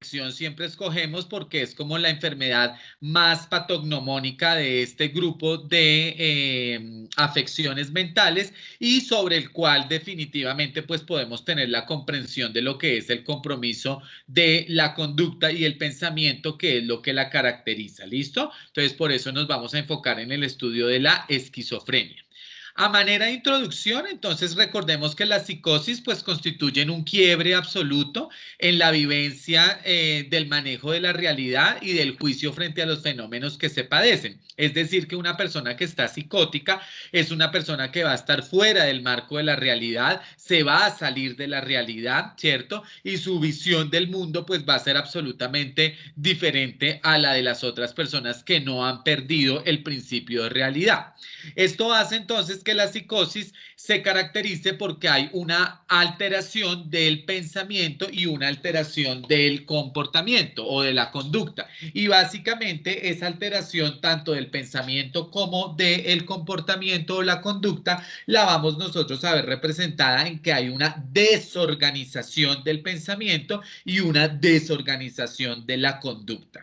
siempre escogemos porque es como la enfermedad más patognomónica de este grupo de afecciones mentales y sobre el cual definitivamente pues podemos tener la comprensión de lo que es el compromiso de la conducta y el pensamiento, que es lo que la caracteriza. ¿Listo? Entonces por eso nos vamos a enfocar en el estudio de la esquizofrenia. A manera de introducción, entonces recordemos que las psicosis pues constituyen un quiebre absoluto en la vivencia del manejo de la realidad y del juicio frente a los fenómenos que se padecen. Es decir, que una persona que está psicótica es una persona que va a estar fuera del marco de la realidad, se va a salir de la realidad, ¿cierto? Y su visión del mundo pues va a ser absolutamente diferente a la de las otras personas que no han perdido el principio de realidad. Esto hace entonces que la psicosis se caracterice porque hay una alteración del pensamiento y una alteración del comportamiento o de la conducta. Y básicamente esa alteración tanto del pensamiento como del comportamiento o la conducta la vamos nosotros a ver representada en que hay una desorganización del pensamiento y una desorganización de la conducta.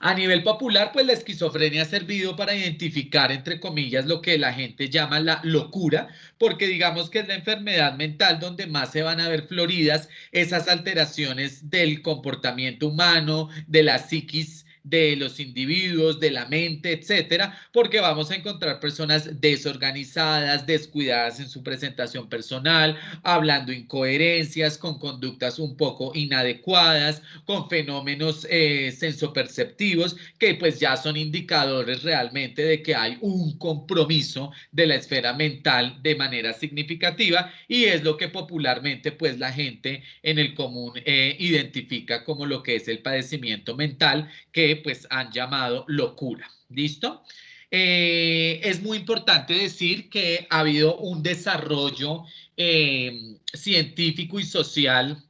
A nivel popular, pues la esquizofrenia ha servido para identificar, entre comillas, lo que la gente llama la locura, porque digamos que es la enfermedad mental donde más se van a ver floridas esas alteraciones del comportamiento humano, de la psiquis de los individuos, de la mente, etcétera, porque vamos a encontrar personas desorganizadas, descuidadas en su presentación personal, hablando incoherencias, con conductas un poco inadecuadas, con fenómenos sensoperceptivos que pues ya son indicadores realmente de que hay un compromiso de la esfera mental de manera significativa y es lo que popularmente pues la gente en el común identifica como lo que es el padecimiento mental que pues han llamado locura. ¿Listo? Es muy importante decir que ha habido un desarrollo científico y social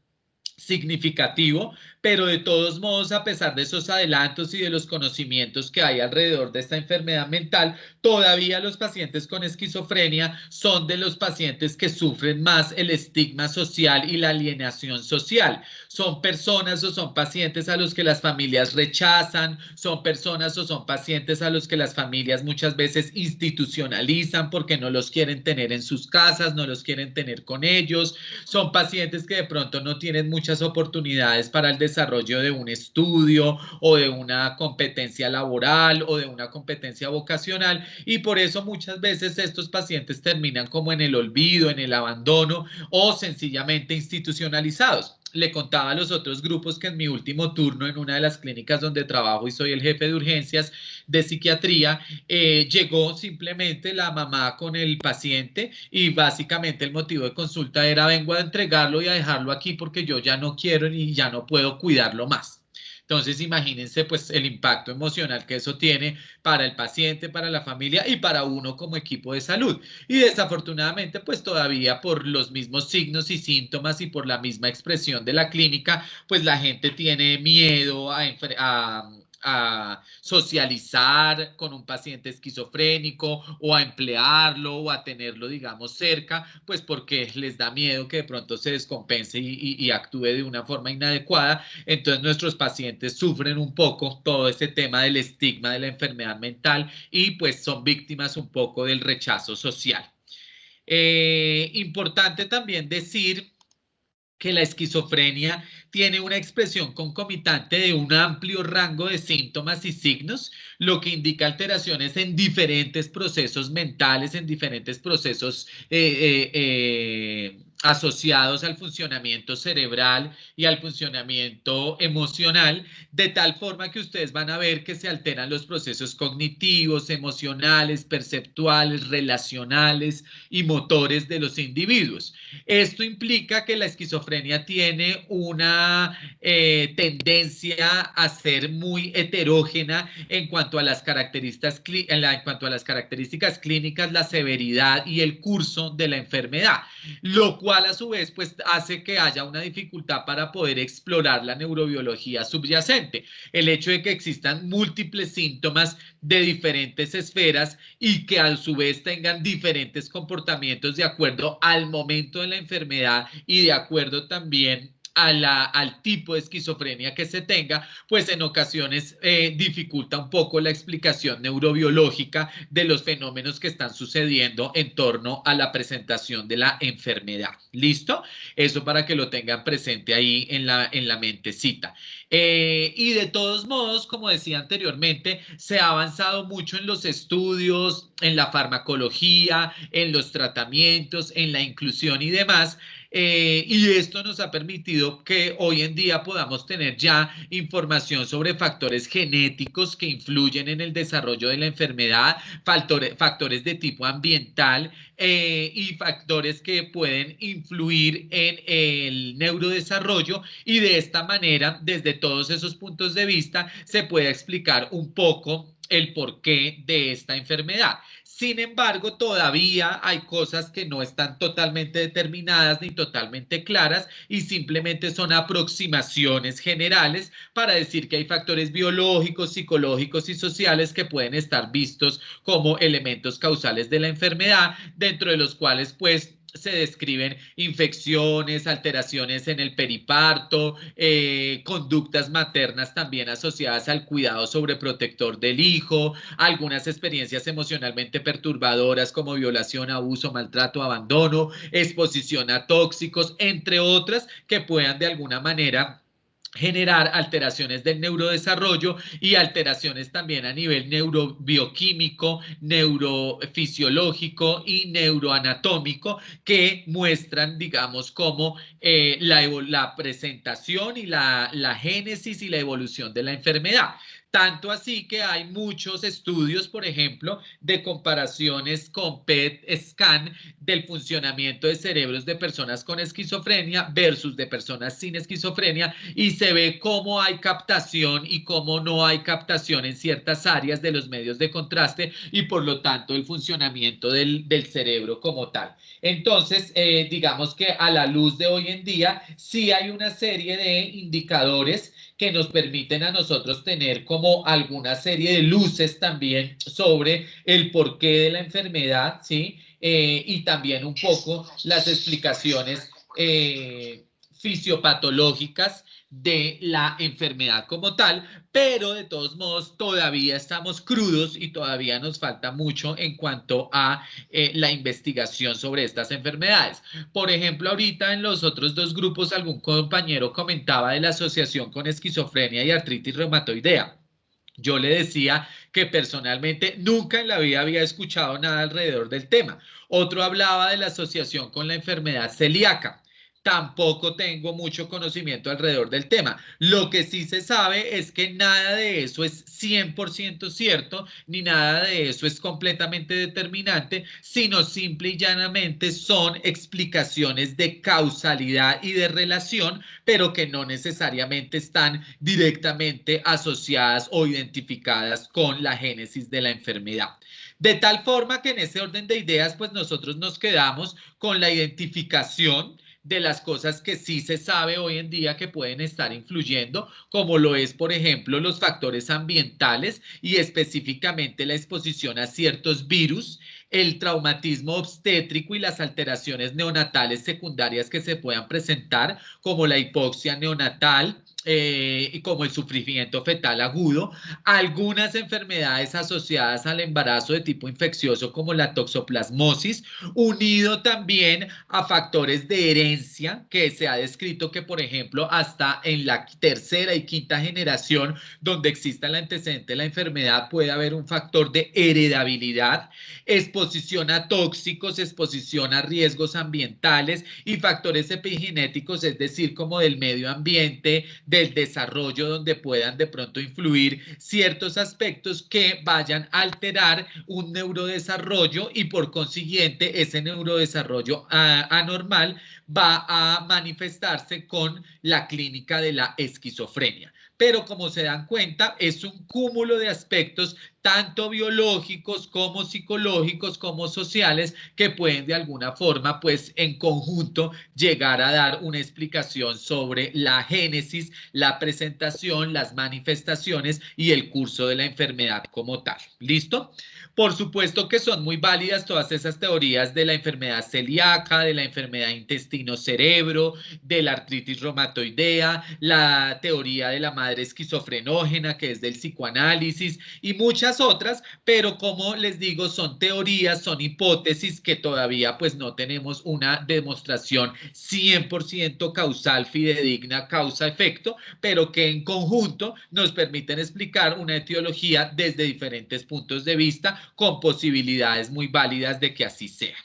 significativo, pero de todos modos, a pesar de esos adelantos y de los conocimientos que hay alrededor de esta enfermedad mental, todavía los pacientes con esquizofrenia son de los pacientes que sufren más el estigma social y la alienación social. Son personas o son pacientes a los que las familias rechazan, son personas o son pacientes a los que las familias muchas veces institucionalizan porque no los quieren tener en sus casas, no los quieren tener con ellos, son pacientes que de pronto no tienen muchas oportunidades para el desarrollo de un estudio o de una competencia laboral o de una competencia vocacional y por eso muchas veces estos pacientes terminan como en el olvido, en el abandono o sencillamente institucionalizados. Le contaba a los otros grupos que en mi último turno en una de las clínicas donde trabajo y soy el jefe de urgencias de psiquiatría, llegó simplemente la mamá con el paciente y básicamente el motivo de consulta era vengo a entregarlo y a dejarlo aquí porque yo ya no quiero y ya no puedo cuidarlo más. Entonces, imagínense pues el impacto emocional que eso tiene para el paciente, para la familia y para uno como equipo de salud. Y desafortunadamente, pues todavía por los mismos signos y síntomas y por la misma expresión de la clínica, pues la gente tiene miedo a socializar con un paciente esquizofrénico o a emplearlo o a tenerlo, digamos, cerca, pues porque les da miedo que de pronto se descompense y actúe de una forma inadecuada. Entonces nuestros pacientes sufren un poco todo ese tema del estigma de la enfermedad mental y pues son víctimas un poco del rechazo social. Importante también decir que la esquizofrenia tiene una expresión concomitante de un amplio rango de síntomas y signos, lo que indica alteraciones en diferentes procesos mentales, en diferentes procesos asociados al funcionamiento cerebral y al funcionamiento emocional, de tal forma que ustedes van a ver que se alteran los procesos cognitivos, emocionales, perceptuales, relacionales y motores de los individuos. Esto implica que la esquizofrenia tiene una tendencia a ser muy heterógena en cuanto a las características clínicas, la severidad y el curso de la enfermedad, lo cual a su vez pues hace que haya una dificultad para poder explorar la neurobiología subyacente. El hecho de que existan múltiples síntomas de diferentes esferas y que a su vez tengan diferentes comportamientos de acuerdo al momento de la enfermedad y de acuerdo también al tipo de esquizofrenia que se tenga, pues en ocasiones dificulta un poco la explicación neurobiológica de los fenómenos que están sucediendo en torno a la presentación de la enfermedad. ¿Listo? Eso para que lo tengan presente ahí en la mentecita. Y de todos modos, como decía anteriormente, se ha avanzado mucho en los estudios, en la farmacología, en los tratamientos, en la inclusión y demás. Y esto nos ha permitido que hoy en día podamos tener ya información sobre factores genéticos que influyen en el desarrollo de la enfermedad, factores de tipo ambiental y factores que pueden influir en el neurodesarrollo, y de esta manera, desde todos esos puntos de vista, se puede explicar un poco el porqué de esta enfermedad. Sin embargo, todavía hay cosas que no están totalmente determinadas ni totalmente claras y simplemente son aproximaciones generales para decir que hay factores biológicos, psicológicos y sociales que pueden estar vistos como elementos causales de la enfermedad, dentro de los cuales pues se describen infecciones, alteraciones en el periparto, conductas maternas también asociadas al cuidado sobreprotector del hijo, algunas experiencias emocionalmente perturbadoras como violación, abuso, maltrato, abandono, exposición a tóxicos, entre otras que puedan de alguna manera generar alteraciones del neurodesarrollo y alteraciones también a nivel neurobioquímico, neurofisiológico y neuroanatómico que muestran, digamos, cómo la presentación y la génesis y la evolución de la enfermedad. Tanto así que hay muchos estudios, por ejemplo, de comparaciones con PET scan del funcionamiento de cerebros de personas con esquizofrenia versus de personas sin esquizofrenia, y se ve cómo hay captación y cómo no hay captación en ciertas áreas de los medios de contraste y por lo tanto el funcionamiento del cerebro como tal. Entonces, digamos que a la luz de hoy en día, sí hay una serie de indicadores que nos permiten a nosotros tener como alguna serie de luces también sobre el porqué de la enfermedad, ¿sí? Y también un poco las explicaciones fisiopatológicas de la enfermedad como tal, pero de todos modos todavía estamos crudos y todavía nos falta mucho en cuanto a la investigación sobre estas enfermedades. Por ejemplo, ahorita en los otros dos grupos algún compañero comentaba de la asociación con esquizofrenia y artritis reumatoidea. Yo le decía que personalmente nunca en la vida había escuchado nada alrededor del tema. Otro hablaba de la asociación con la enfermedad celíaca. Tampoco tengo mucho conocimiento alrededor del tema. Lo que sí se sabe es que nada de eso es 100% cierto, ni nada de eso es completamente determinante, sino simple y llanamente son explicaciones de causalidad y de relación, pero que no necesariamente están directamente asociadas o identificadas con la génesis de la enfermedad. De tal forma que en ese orden de ideas, pues nosotros nos quedamos con la identificación de las cosas que sí se sabe hoy en día que pueden estar influyendo, como lo es, por ejemplo, los factores ambientales y específicamente la exposición a ciertos virus, el traumatismo obstétrico y las alteraciones neonatales secundarias que se puedan presentar, como la hipoxia neonatal, y como el sufrimiento fetal agudo, algunas enfermedades asociadas al embarazo de tipo infeccioso como la toxoplasmosis, unido también a factores de herencia que se ha descrito que, por ejemplo, hasta en la tercera y quinta generación donde exista el antecedente de la enfermedad puede haber un factor de heredabilidad, exposición a tóxicos, exposición a riesgos ambientales y factores epigenéticos, es decir, como del medio ambiente, del desarrollo, donde puedan de pronto influir ciertos aspectos que vayan a alterar un neurodesarrollo y por consiguiente ese neurodesarrollo anormal va a manifestarse con la clínica de la esquizofrenia. Pero como se dan cuenta, es un cúmulo de aspectos tanto biológicos como psicológicos como sociales, que pueden de alguna forma, pues en conjunto, llegar a dar una explicación sobre la génesis, la presentación, las manifestaciones y el curso de la enfermedad como tal. ¿Listo? Por supuesto que son muy válidas todas esas teorías de la enfermedad celíaca, de la enfermedad intestino-cerebro, de la artritis reumatoidea, la teoría de la madre esquizofrenógena, que es del psicoanálisis, y muchas otras, pero como les digo, son teorías, son hipótesis que todavía pues no tenemos una demostración 100% causal, fidedigna, causa-efecto, pero que en conjunto nos permiten explicar una etiología desde diferentes puntos de vista, con posibilidades muy válidas de que así sea.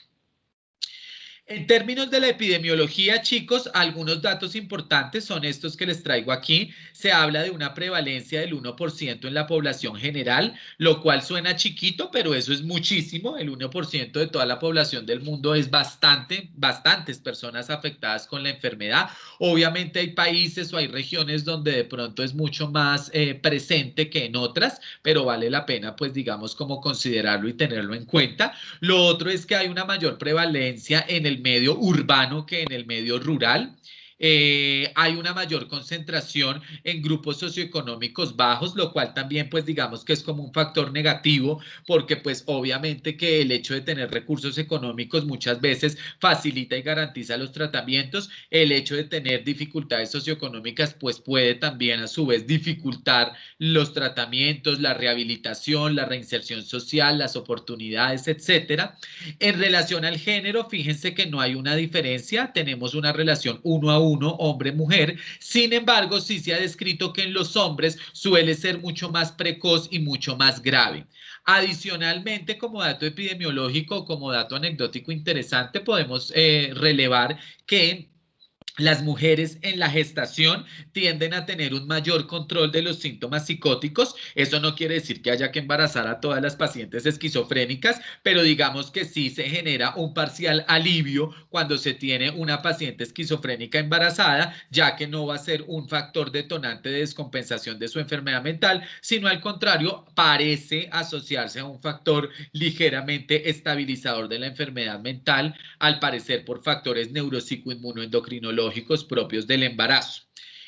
En términos de la epidemiología, chicos, algunos datos importantes son estos que les traigo aquí. Se habla de una prevalencia del 1% en la población general, lo cual suena chiquito, pero eso es muchísimo. El 1% de toda la población del mundo es bastantes personas afectadas con la enfermedad. Obviamente hay países o hay regiones donde de pronto es mucho más presente que en otras, pero vale la pena, pues digamos, como considerarlo y tenerlo en cuenta. Lo otro es que hay una mayor prevalencia en el medio urbano que en el medio rural. Hay una mayor concentración en grupos socioeconómicos bajos, lo cual también pues digamos que es como un factor negativo, porque pues obviamente que el hecho de tener recursos económicos muchas veces facilita y garantiza los tratamientos. El hecho de tener dificultades socioeconómicas pues puede también a su vez dificultar los tratamientos, la rehabilitación, la reinserción social, las oportunidades, etcétera. En relación al género, fíjense que no hay una diferencia, tenemos una relación 1 a 1, hombre-mujer. Sin embargo, sí se ha descrito que en los hombres suele ser mucho más precoz y mucho más grave. Adicionalmente, como dato epidemiológico, como dato anecdótico interesante, podemos relevar que las mujeres en la gestación tienden a tener un mayor control de los síntomas psicóticos. Eso no quiere decir que haya que embarazar a todas las pacientes esquizofrénicas, pero digamos que sí se genera un parcial alivio cuando se tiene una paciente esquizofrénica embarazada, ya que no va a ser un factor detonante de descompensación de su enfermedad mental, sino al contrario, parece asociarse a un factor ligeramente estabilizador de la enfermedad mental, al parecer por factores neuropsicoinmunoendocrinológicos propios del embarazo.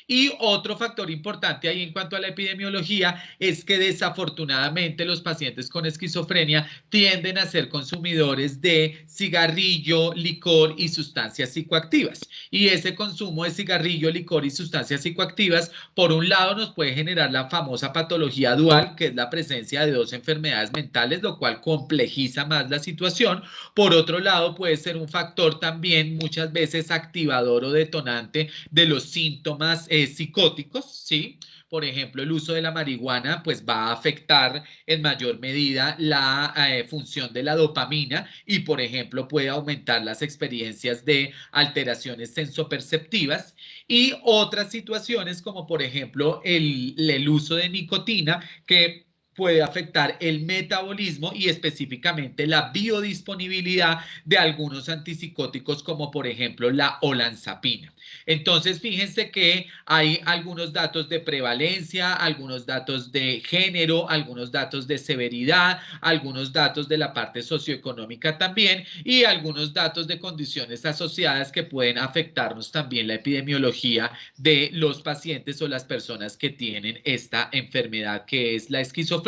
Y otro factor importante ahí en cuanto a la epidemiología es que desafortunadamente los pacientes con esquizofrenia tienden a ser consumidores de cigarrillo, licor y sustancias psicoactivas. Y ese consumo de cigarrillo, licor y sustancias psicoactivas, por un lado nos puede generar la famosa patología dual, que es la presencia de dos enfermedades mentales, lo cual complejiza más la situación. Por otro lado, puede ser un factor también muchas veces activador o detonante de los síntomas psicóticos, ¿sí? Por ejemplo, el uso de la marihuana pues va a afectar en mayor medida la función de la dopamina y, por ejemplo, puede aumentar las experiencias de alteraciones sensoperceptivas y otras situaciones como, por ejemplo, el uso de nicotina que puede afectar el metabolismo y específicamente la biodisponibilidad de algunos antipsicóticos como por ejemplo la olanzapina. Entonces, fíjense que hay algunos datos de prevalencia, algunos datos de género, algunos datos de severidad, algunos datos de la parte socioeconómica también y algunos datos de condiciones asociadas que pueden afectarnos también la epidemiología de los pacientes o las personas que tienen esta enfermedad que es la esquizofrenia,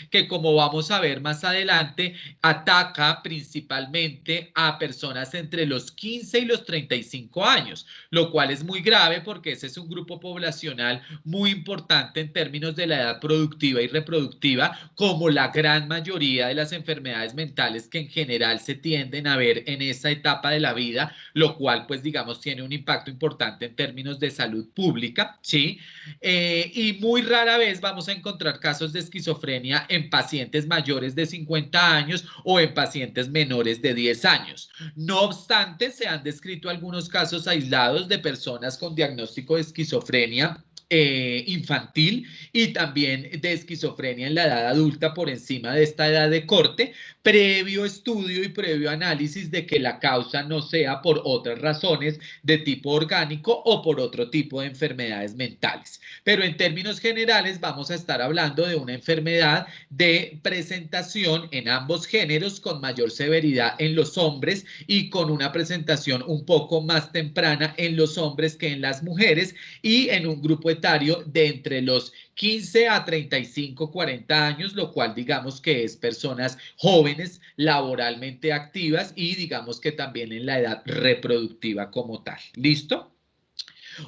que como vamos a ver más adelante, ataca principalmente a personas entre los 15 y los 35 años, lo cual es muy grave porque ese es un grupo poblacional muy importante en términos de la edad productiva y reproductiva, como la gran mayoría de las enfermedades mentales que en general se tienden a ver en esa etapa de la vida, lo cual pues digamos tiene un impacto importante en términos de salud pública, ¿sí? Y muy rara vez vamos a encontrar casos de esquizofrenia en pacientes mayores de 50 años o en pacientes menores de 10 años. No obstante, se han descrito algunos casos aislados de personas con diagnóstico de esquizofrenia infantil y también de esquizofrenia en la edad adulta por encima de esta edad de corte, previo estudio y previo análisis de que la causa no sea por otras razones de tipo orgánico o por otro tipo de enfermedades mentales. Pero en términos generales vamos a estar hablando de una enfermedad de presentación en ambos géneros con mayor severidad en los hombres y con una presentación un poco más temprana en los hombres que en las mujeres y en un grupo etario de entre los 15 a 35, 40 años, lo cual digamos que es personas jóvenes, laboralmente activas y digamos que también en la edad reproductiva como tal. ¿Listo?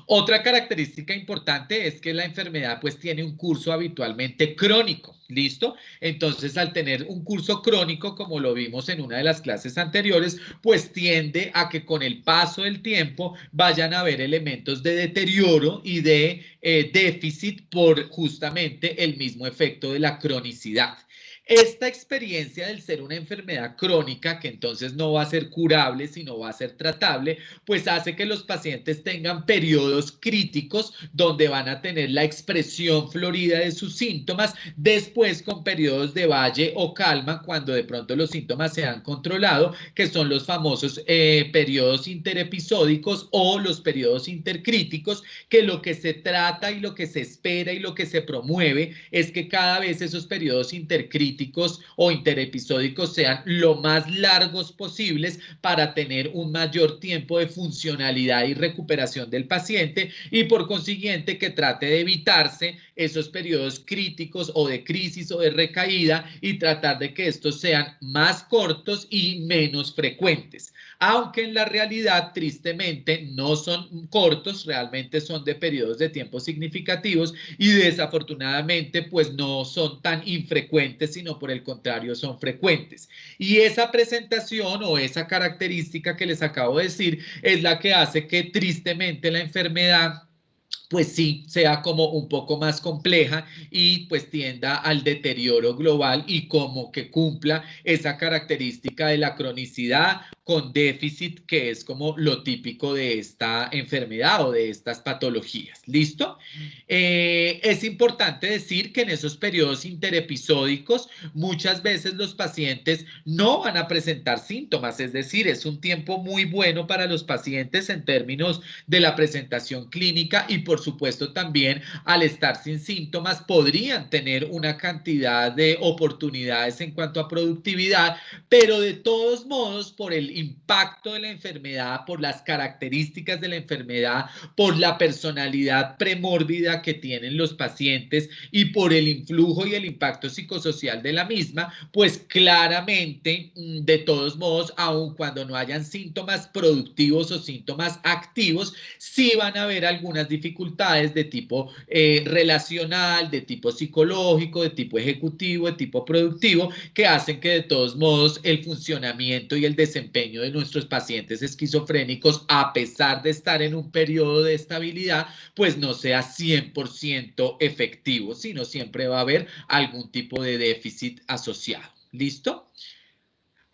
Otra característica importante es que la enfermedad pues tiene un curso habitualmente crónico, ¿listo? Entonces al tener un curso crónico, como lo vimos en una de las clases anteriores, pues tiende a que con el paso del tiempo vayan a haber elementos de deterioro y de déficit por justamente el mismo efecto de la cronicidad. Esta experiencia del ser una enfermedad crónica, que entonces no va a ser curable, sino va a ser tratable, pues hace que los pacientes tengan periodos críticos donde van a tener la expresión florida de sus síntomas, después con periodos de valle o calma, cuando de pronto los síntomas se han controlado, que son los famosos periodos interepisódicos o los periodos intercríticos, que lo que se trata y lo que se espera y lo que se promueve es que cada vez esos periodos intercríticos o interepisódicos sean lo más largos posibles para tener un mayor tiempo de funcionalidad y recuperación del paciente y por consiguiente que trate de evitarse esos periodos críticos o de crisis o de recaída y tratar de que estos sean más cortos y menos frecuentes. Aunque en la realidad, tristemente, no son cortos, realmente son de periodos de tiempo significativos y desafortunadamente pues no son tan infrecuentes, sino por el contrario son frecuentes. Y esa presentación o esa característica que les acabo de decir es la que hace que tristemente la enfermedad pues sí, sea como un poco más compleja y pues tienda al deterioro global y como que cumpla esa característica de la cronicidad con déficit que es como lo típico de esta enfermedad o de estas patologías. ¿Listo? Es importante decir que en esos periodos interepisódicos muchas veces los pacientes no van a presentar síntomas, es decir, es un tiempo muy bueno para los pacientes en términos de la presentación clínica y por supuesto también al estar sin síntomas podrían tener una cantidad de oportunidades en cuanto a productividad, pero de todos modos por el impacto de la enfermedad, por las características de la enfermedad, por la personalidad premórbida que tienen los pacientes y por el influjo y el impacto psicosocial de la misma, pues claramente, de todos modos, aun cuando no hayan síntomas productivos o síntomas activos, sí van a haber algunas dificultades de tipo relacional, de tipo psicológico, de tipo ejecutivo, de tipo productivo, que hacen que de todos modos el funcionamiento y el desempeño de nuestros pacientes esquizofrénicos, a pesar de estar en un periodo de estabilidad, pues no sea 100% efectivo, sino siempre va a haber algún tipo de déficit asociado. ¿Listo?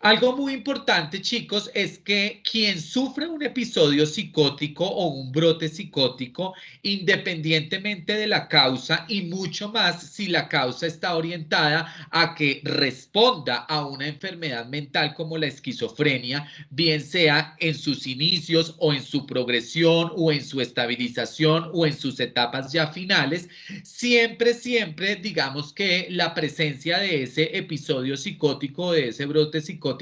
Algo muy importante, chicos, es que quien sufre un episodio psicótico o un brote psicótico, independientemente de la causa y mucho más si la causa está orientada a que responda a una enfermedad mental como la esquizofrenia, bien sea en sus inicios o en su progresión o en su estabilización o en sus etapas ya finales, siempre, digamos que la presencia de ese episodio psicótico, de ese brote psicótico,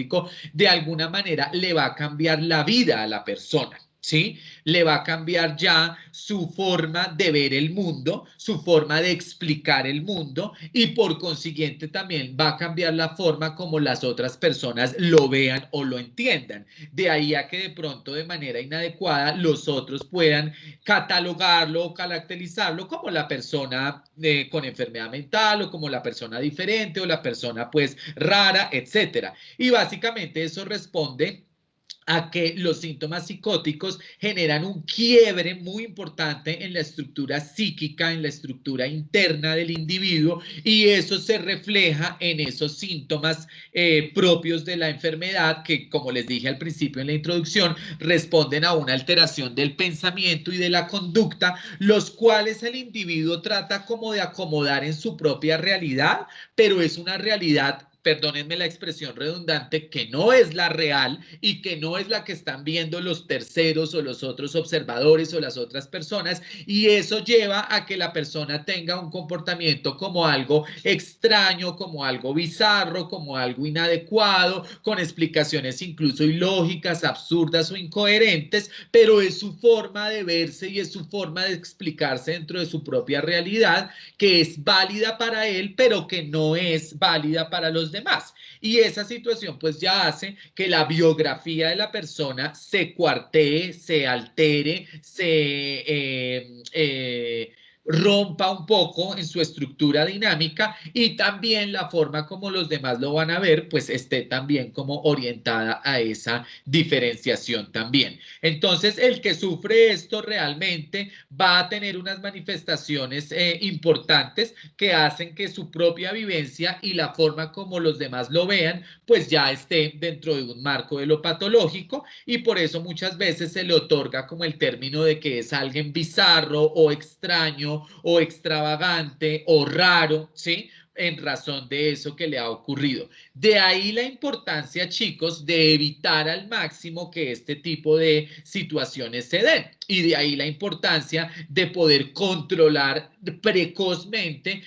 de alguna manera le va a cambiar la vida a la persona. ¿Sí? Le va a cambiar ya su forma de ver el mundo, su forma de explicar el mundo y por consiguiente también va a cambiar la forma como las otras personas lo vean o lo entiendan. De ahí a que de pronto de manera inadecuada los otros puedan catalogarlo o caracterizarlo como la persona con enfermedad mental o como la persona diferente o la persona pues rara, etcétera. Y básicamente eso responde a que los síntomas psicóticos generan un quiebre muy importante en la estructura psíquica, en la estructura interna del individuo, y eso se refleja en esos síntomas propios de la enfermedad que, como les dije al principio en la introducción, responden a una alteración del pensamiento y de la conducta, los cuales el individuo trata como de acomodar en su propia realidad, pero es una realidad, perdónenme la expresión redundante, que no es la real y que no es la que están viendo los terceros o los otros observadores o las otras personas, y eso lleva a que la persona tenga un comportamiento como algo extraño, como algo bizarro, como algo inadecuado, con explicaciones incluso ilógicas, absurdas o incoherentes, pero es su forma de verse y es su forma de explicarse dentro de su propia realidad, que es válida para él, pero que no es válida para los demás. Y esa situación pues ya hace que la biografía de la persona se cuartee, se altere, rompa un poco en su estructura dinámica, y también la forma como los demás lo van a ver, pues esté también como orientada a esa diferenciación también. Entonces, el que sufre esto realmente va a tener unas manifestaciones importantes que hacen que su propia vivencia y la forma como los demás lo vean, pues ya esté dentro de un marco de lo patológico, y por eso muchas veces se le otorga como el término de que es alguien bizarro o extraño o extravagante o raro, ¿sí? En razón de eso que le ha ocurrido. De ahí la importancia, chicos, de evitar al máximo que este tipo de situaciones se den. Y de ahí la importancia de poder controlar precozmente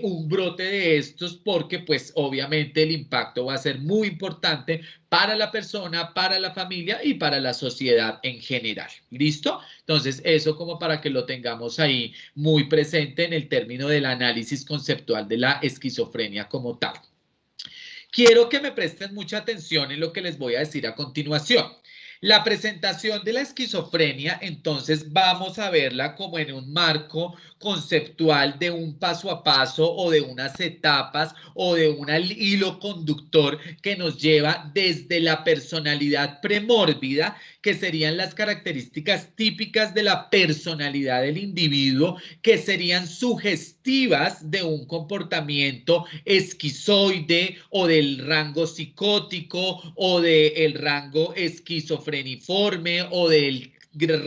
un brote de estos, porque pues obviamente el impacto va a ser muy importante para la persona, para la familia y para la sociedad en general. ¿Listo? Entonces, eso como para que lo tengamos ahí muy presente en el término del análisis conceptual de la esquizofrenia como tal. Quiero que me presten mucha atención en lo que les voy a decir a continuación. La presentación de la esquizofrenia, entonces vamos a verla como en un marco conceptual de un paso a paso o de unas etapas o de un hilo conductor que nos lleva desde la personalidad premórbida, que serían las características típicas de la personalidad del individuo, que serían sugestivas de un comportamiento esquizoide o del rango psicótico o del rango esquizofreniforme o del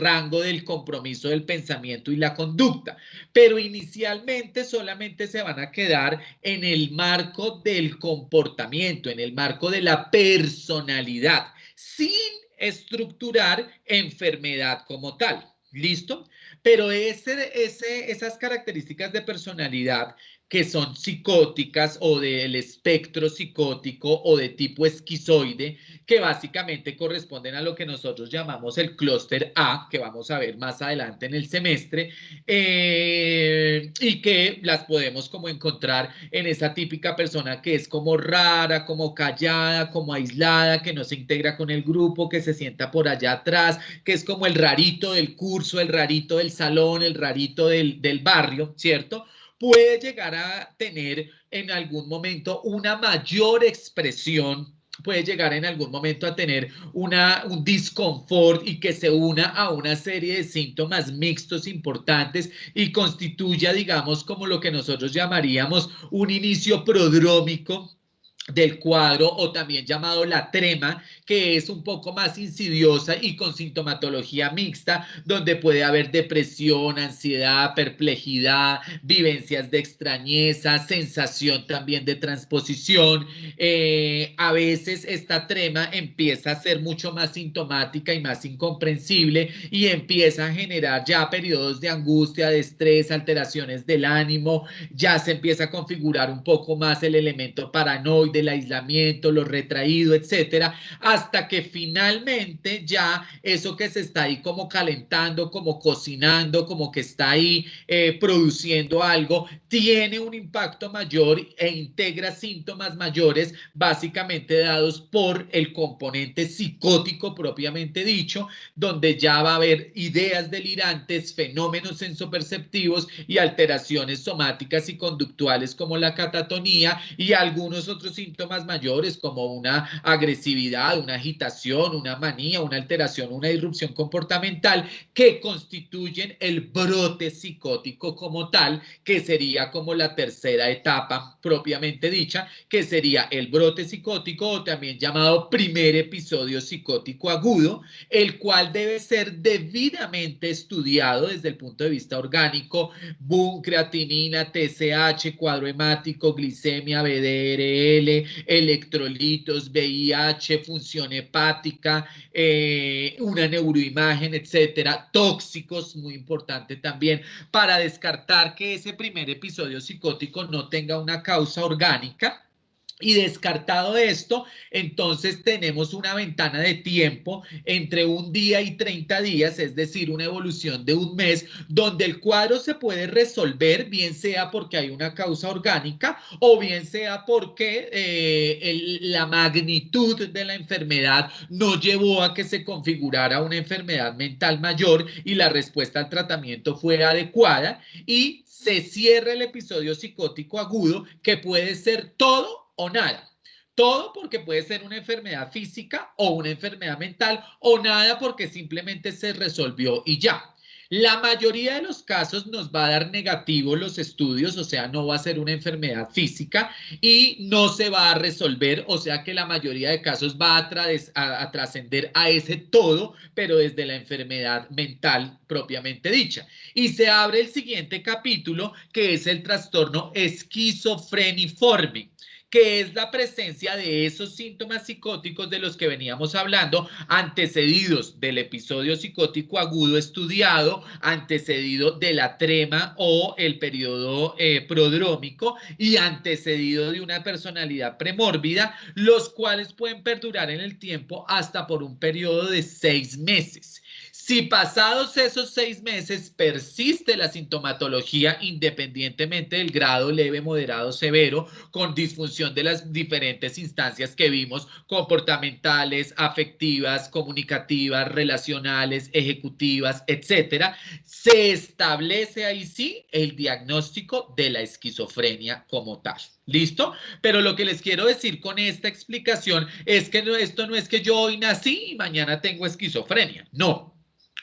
rango del compromiso del pensamiento y la conducta, pero inicialmente solamente se van a quedar en el marco del comportamiento, en el marco de la personalidad, sin estructurar enfermedad como tal. ¿Listo? Pero esas características de personalidad que son psicóticas o del espectro psicótico o de tipo esquizoide, que básicamente corresponden a lo que nosotros llamamos el clúster A, que vamos a ver más adelante en el semestre, y que las podemos como encontrar en esa típica persona que es como rara, como callada, como aislada, que no se integra con el grupo, que se sienta por allá atrás, que es como el rarito del curso, el rarito del salón, el rarito del barrio, ¿cierto? Puede llegar a tener en algún momento una mayor expresión, puede llegar en algún momento a tener un disconfort y que se una a una serie de síntomas mixtos importantes y constituya, digamos, como lo que nosotros llamaríamos un inicio prodrómico del cuadro, o también llamado la trema, que es un poco más insidiosa y con sintomatología mixta, donde puede haber depresión, ansiedad, perplejidad, vivencias de extrañeza, sensación también de transposición. A veces esta trema empieza a ser mucho más sintomática y más incomprensible y empieza a generar ya periodos de angustia, de estrés, alteraciones del ánimo, ya se empieza a configurar un poco más el elemento paranoide, el aislamiento, lo retraído, etcétera, hasta que finalmente ya eso que se está ahí como calentando, como cocinando, como que está ahí produciendo algo, tiene un impacto mayor e integra síntomas mayores, básicamente dados por el componente psicótico propiamente dicho, donde ya va a haber ideas delirantes, fenómenos sensoperceptivos y alteraciones somáticas y conductuales como la catatonía y algunos otros síntomas mayores como una agresividad, una agitación, una manía, una alteración, una disrupción comportamental que constituyen el brote psicótico como tal, que sería como la tercera etapa propiamente dicha, que sería el brote psicótico o también llamado primer episodio psicótico agudo, el cual debe ser debidamente estudiado desde el punto de vista orgánico, BUN, creatinina, TSH, cuadro hemático, glicemia, BDRL, electrolitos, VIH, función hepática, una neuroimagen, etcétera, tóxicos, muy importante también, para descartar que ese primer episodio psicótico no tenga una causa orgánica. Y descartado esto, entonces tenemos una ventana de tiempo entre un día y 30 días, es decir, una evolución de un mes, donde el cuadro se puede resolver, bien sea porque hay una causa orgánica o bien sea porque la magnitud de la enfermedad no llevó a que se configurara una enfermedad mental mayor y la respuesta al tratamiento fue adecuada y se cierra el episodio psicótico agudo, que puede ser todo o nada. Todo porque puede ser una enfermedad física o una enfermedad mental o nada porque simplemente se resolvió y ya. La mayoría de los casos nos va a dar negativo los estudios, o sea, no va a ser una enfermedad física y no se va a resolver, o sea que la mayoría de casos va a trascender a ese todo, pero desde la enfermedad mental propiamente dicha. Y se abre el siguiente capítulo, que es el trastorno esquizofreniforme, que es la presencia de esos síntomas psicóticos de los que veníamos hablando, antecedidos del episodio psicótico agudo estudiado, antecedido de la trema o el periodo prodrómico y antecedido de una personalidad premórbida, los cuales pueden perdurar en el tiempo hasta por un periodo de 6 meses. Si pasados esos 6 meses persiste la sintomatología independientemente del grado leve, moderado, severo, con disfunción de las diferentes instancias que vimos, comportamentales, afectivas, comunicativas, relacionales, ejecutivas, etcétera, se establece ahí sí el diagnóstico de la esquizofrenia como tal. ¿Listo? Pero lo que les quiero decir con esta explicación es que esto no es que yo hoy nací y mañana tengo esquizofrenia. No.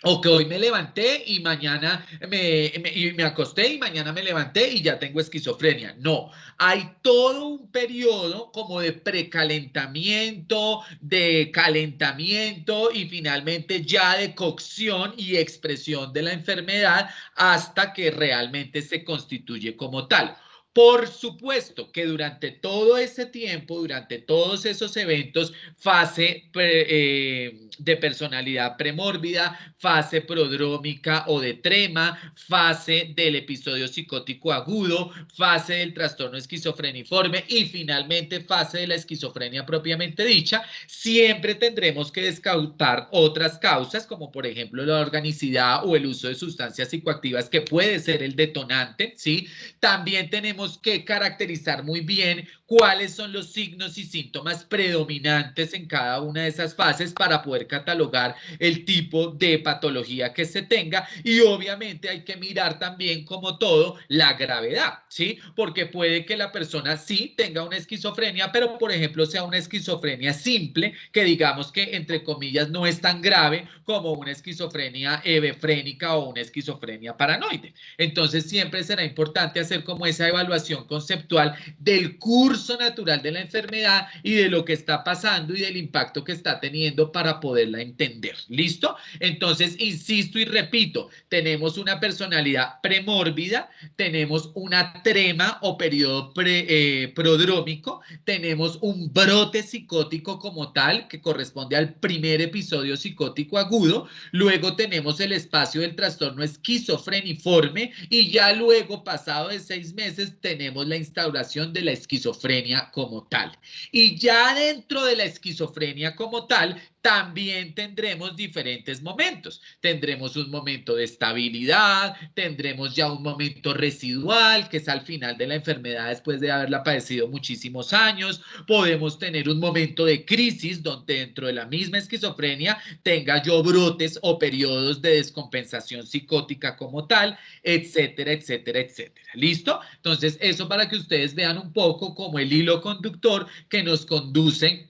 O que hoy me levanté y mañana me acosté y mañana me levanté y ya tengo esquizofrenia. No, hay todo un periodo como de precalentamiento, de calentamiento y finalmente ya de cocción y expresión de la enfermedad hasta que realmente se constituye como tal. Por supuesto que durante todo ese tiempo, durante todos esos eventos, fase de personalidad premórbida, fase prodrómica o de trema, fase del episodio psicótico agudo, fase del trastorno esquizofreniforme y finalmente fase de la esquizofrenia propiamente dicha, siempre tendremos que descartar otras causas, como por ejemplo la organicidad o el uso de sustancias psicoactivas, que puede ser el detonante, ¿sí? También tenemos que caracterizar muy bien cuáles son los signos y síntomas predominantes en cada una de esas fases para poder catalogar el tipo de patología que se tenga y obviamente hay que mirar también como todo la gravedad, ¿sí? Porque puede que la persona sí tenga una esquizofrenia, pero por ejemplo sea una esquizofrenia simple, que digamos que entre comillas no es tan grave como una esquizofrenia hebefrénica o una esquizofrenia paranoide. Entonces siempre será importante hacer como esa evaluación conceptual del curso natural de la enfermedad y de lo que está pasando y del impacto que está teniendo para poderla entender. ¿Listo? Entonces, insisto y repito, tenemos una personalidad premórbida, tenemos una trema o periodo prodrómico, tenemos un brote psicótico como tal, que corresponde al primer episodio psicótico agudo, luego tenemos el espacio del trastorno esquizofreniforme y ya luego, pasado de 6 meses, tenemos la instauración de la esquizofrenia como tal. Y ya dentro de la esquizofrenia como tal, también tendremos diferentes momentos. Tendremos un momento de estabilidad, tendremos ya un momento residual, que es al final de la enfermedad después de haberla padecido muchísimos años. Podemos tener un momento de crisis donde dentro de la misma esquizofrenia tenga yo brotes o periodos de descompensación psicótica como tal, etcétera, etcétera, etcétera. ¿Listo? Entonces, eso para que ustedes vean un poco como el hilo conductor que nos conduce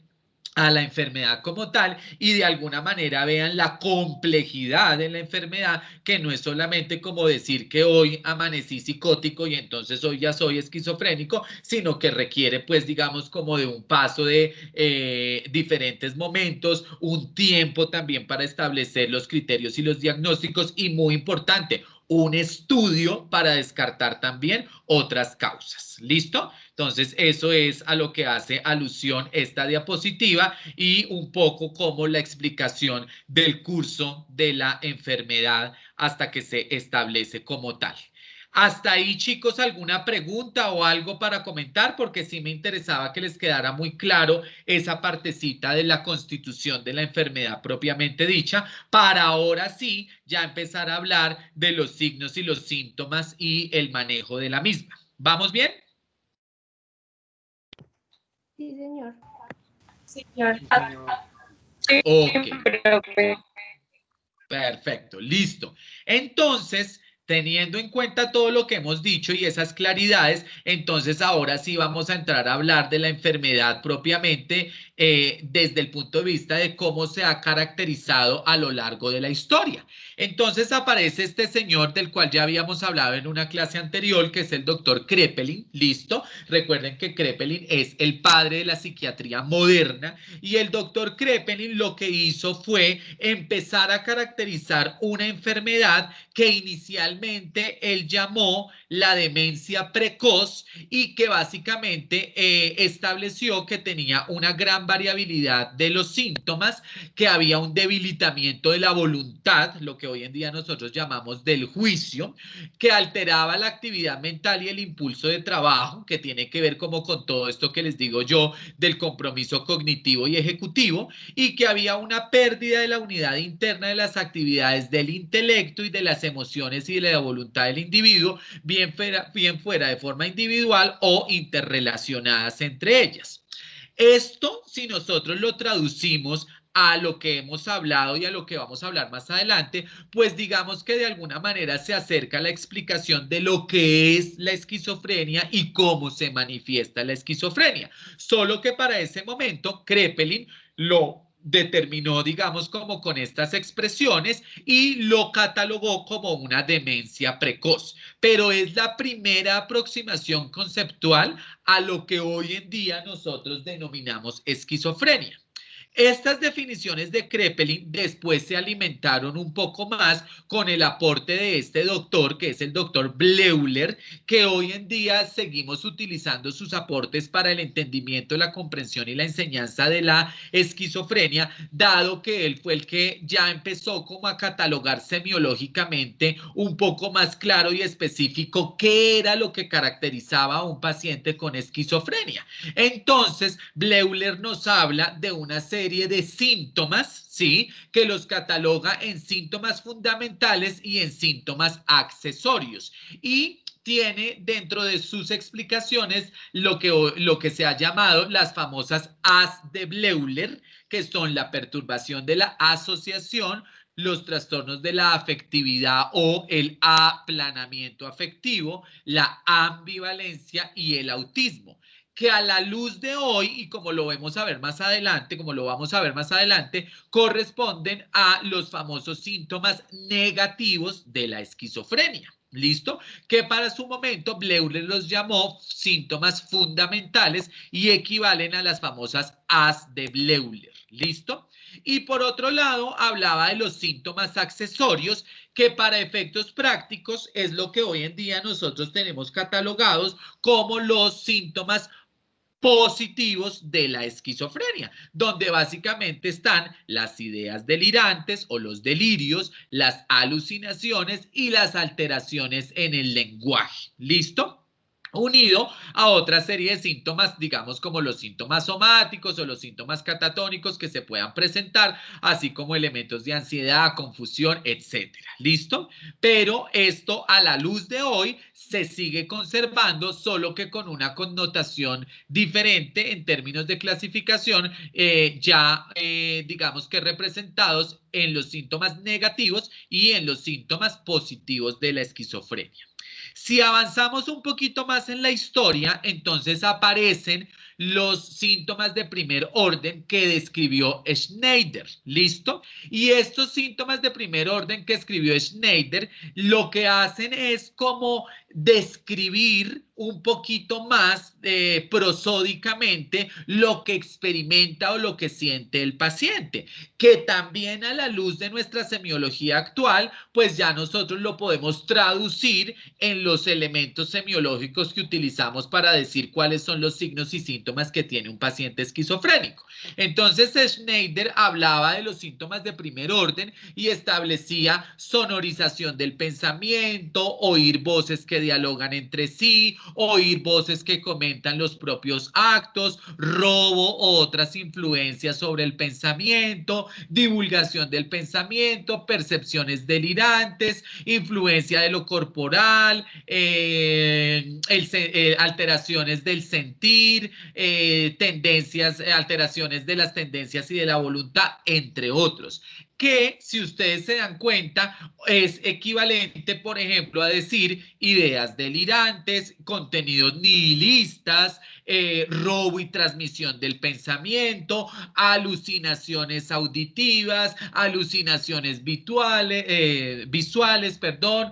a la enfermedad como tal y de alguna manera vean la complejidad de la enfermedad, que no es solamente como decir que hoy amanecí psicótico y entonces hoy ya soy esquizofrénico, sino que requiere pues digamos como de un paso de diferentes momentos, un tiempo también para establecer los criterios y los diagnósticos y muy importante, un estudio para descartar también otras causas. ¿Listo? Entonces, eso es a lo que hace alusión esta diapositiva y un poco como la explicación del curso de la enfermedad hasta que se establece como tal. Hasta ahí, chicos, ¿alguna pregunta o algo para comentar? Porque sí me interesaba que les quedara muy claro esa partecita de la constitución de la enfermedad propiamente dicha, para ahora sí ya empezar a hablar de los signos y los síntomas y el manejo de la misma. ¿Vamos bien? Sí, señor. Señor. Ok. Perfecto, listo. Entonces, teniendo en cuenta todo lo que hemos dicho y esas claridades, entonces ahora sí vamos a entrar a hablar de la enfermedad propiamente desde el punto de vista de cómo se ha caracterizado a lo largo de la historia. Entonces aparece este señor del cual ya habíamos hablado en una clase anterior, que es el doctor Kraepelin, listo. Recuerden que Kraepelin es el padre de la psiquiatría moderna y el doctor Kraepelin lo que hizo fue empezar a caracterizar una enfermedad que inicialmente él llamó la demencia precoz y que básicamente estableció que tenía una gran variabilidad de los síntomas, que había un debilitamiento de la voluntad, lo que hoy en día nosotros llamamos del juicio, que alteraba la actividad mental y el impulso de trabajo, que tiene que ver como con todo esto que les digo yo del compromiso cognitivo y ejecutivo, y que había una pérdida de la unidad interna de las actividades del intelecto y de las emociones y de la voluntad del individuo, bien fuera de forma individual o interrelacionadas entre ellas. Esto, si nosotros lo traducimos a lo que hemos hablado y a lo que vamos a hablar más adelante, pues digamos que de alguna manera se acerca a la explicación de lo que es la esquizofrenia y cómo se manifiesta la esquizofrenia. Solo que para ese momento, Kraepelin lo determinó, digamos, como con estas expresiones y lo catalogó como una demencia precoz. Pero es la primera aproximación conceptual a lo que hoy en día nosotros denominamos esquizofrenia. Estas definiciones de Kraepelin después se alimentaron un poco más con el aporte de este doctor, que es el doctor Bleuler, que hoy en día seguimos utilizando sus aportes para el entendimiento, la comprensión y la enseñanza de la esquizofrenia, dado que él fue el que ya empezó como a catalogar semiológicamente un poco más claro y específico qué era lo que caracterizaba a un paciente con esquizofrenia. Entonces, Bleuler nos habla de una serie de síntomas, ¿sí? Que los cataloga en síntomas fundamentales y en síntomas accesorios. Y tiene dentro de sus explicaciones lo que se ha llamado las famosas As de Bleuler, que son la perturbación de la asociación, los trastornos de la afectividad o el aplanamiento afectivo, la ambivalencia y el autismo, que a la luz de hoy, y como lo vamos a ver más adelante, corresponden a los famosos síntomas negativos de la esquizofrenia. ¿Listo? Que para su momento Bleuler los llamó síntomas fundamentales y equivalen a las famosas As de Bleuler. ¿Listo? Y por otro lado, hablaba de los síntomas accesorios, que para efectos prácticos es lo que hoy en día nosotros tenemos catalogados como los síntomas positivos de la esquizofrenia, donde básicamente están las ideas delirantes o los delirios, las alucinaciones y las alteraciones en el lenguaje. ¿Listo? unido a otra serie de síntomas, digamos como los síntomas somáticos o los síntomas catatónicos que se puedan presentar, así como elementos de ansiedad, confusión, etcétera. ¿Listo? Pero esto a la luz de hoy se sigue conservando, solo que con una connotación diferente en términos de clasificación, digamos que representados en los síntomas negativos y en los síntomas positivos de la esquizofrenia. Si avanzamos un poquito más en la historia, entonces aparecen los síntomas de primer orden que describió Schneider, ¿listo? Y estos síntomas de primer orden que escribió Schneider, lo que hacen es como describir un poquito más prosódicamente lo que experimenta o lo que siente el paciente, que también a la luz de nuestra semiología actual, pues ya nosotros lo podemos traducir en los elementos semiológicos que utilizamos para decir cuáles son los signos y síntomas que tiene un paciente esquizofrénico. Entonces, Schneider hablaba de los síntomas de primer orden y establecía sonorización del pensamiento, oír voces que dialogan entre sí, oír voces que comentan los propios actos, robo o otras influencias sobre el pensamiento, divulgación del pensamiento, percepciones delirantes, influencia de lo corporal, alteraciones del sentir, tendencias, alteraciones de las tendencias y de la voluntad, entre otros. Que, si ustedes se dan cuenta, es equivalente, por ejemplo, a decir ideas delirantes, contenidos nihilistas, robo y transmisión del pensamiento, alucinaciones auditivas, alucinaciones visuales, perdón,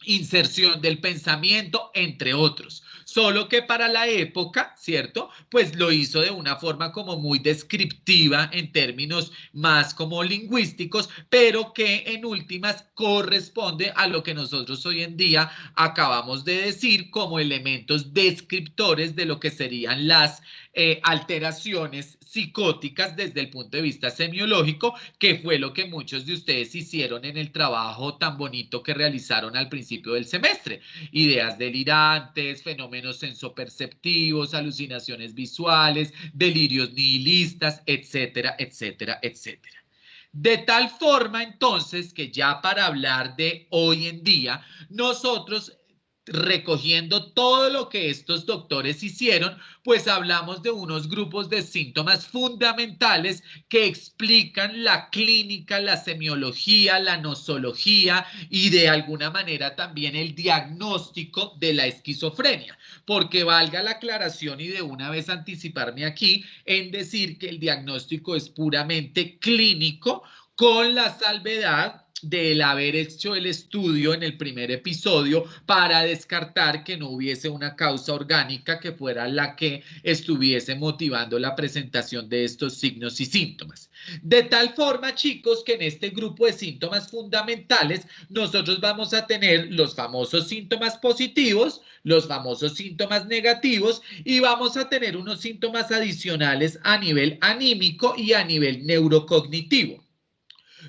inserción del pensamiento, entre otros. Solo que para la época, ¿cierto? Pues lo hizo de una forma como muy descriptiva en términos más como lingüísticos, pero que en últimas corresponde a lo que nosotros hoy en día acabamos de decir como elementos descriptores de lo que serían las alteraciones psicóticas desde el punto de vista semiológico, que fue lo que muchos de ustedes hicieron en el trabajo tan bonito que realizaron al principio del semestre. Ideas delirantes, fenómenos sensoperceptivos, alucinaciones visuales, delirios nihilistas, etcétera, etcétera, etcétera. De tal forma, entonces, que ya para hablar de hoy en día, nosotros recogiendo todo lo que estos doctores hicieron, pues hablamos de unos grupos de síntomas fundamentales que explican la clínica, la semiología, la nosología y de alguna manera también el diagnóstico de la esquizofrenia. Porque valga la aclaración y de una vez anticiparme aquí en decir que el diagnóstico es puramente clínico, con la salvedad del haber hecho el estudio en el primer episodio para descartar que no hubiese una causa orgánica que fuera la que estuviese motivando la presentación de estos signos y síntomas. De tal forma, chicos, que en este grupo de síntomas fundamentales nosotros vamos a tener los famosos síntomas positivos, los famosos síntomas negativos y vamos a tener unos síntomas adicionales a nivel anímico y a nivel neurocognitivo.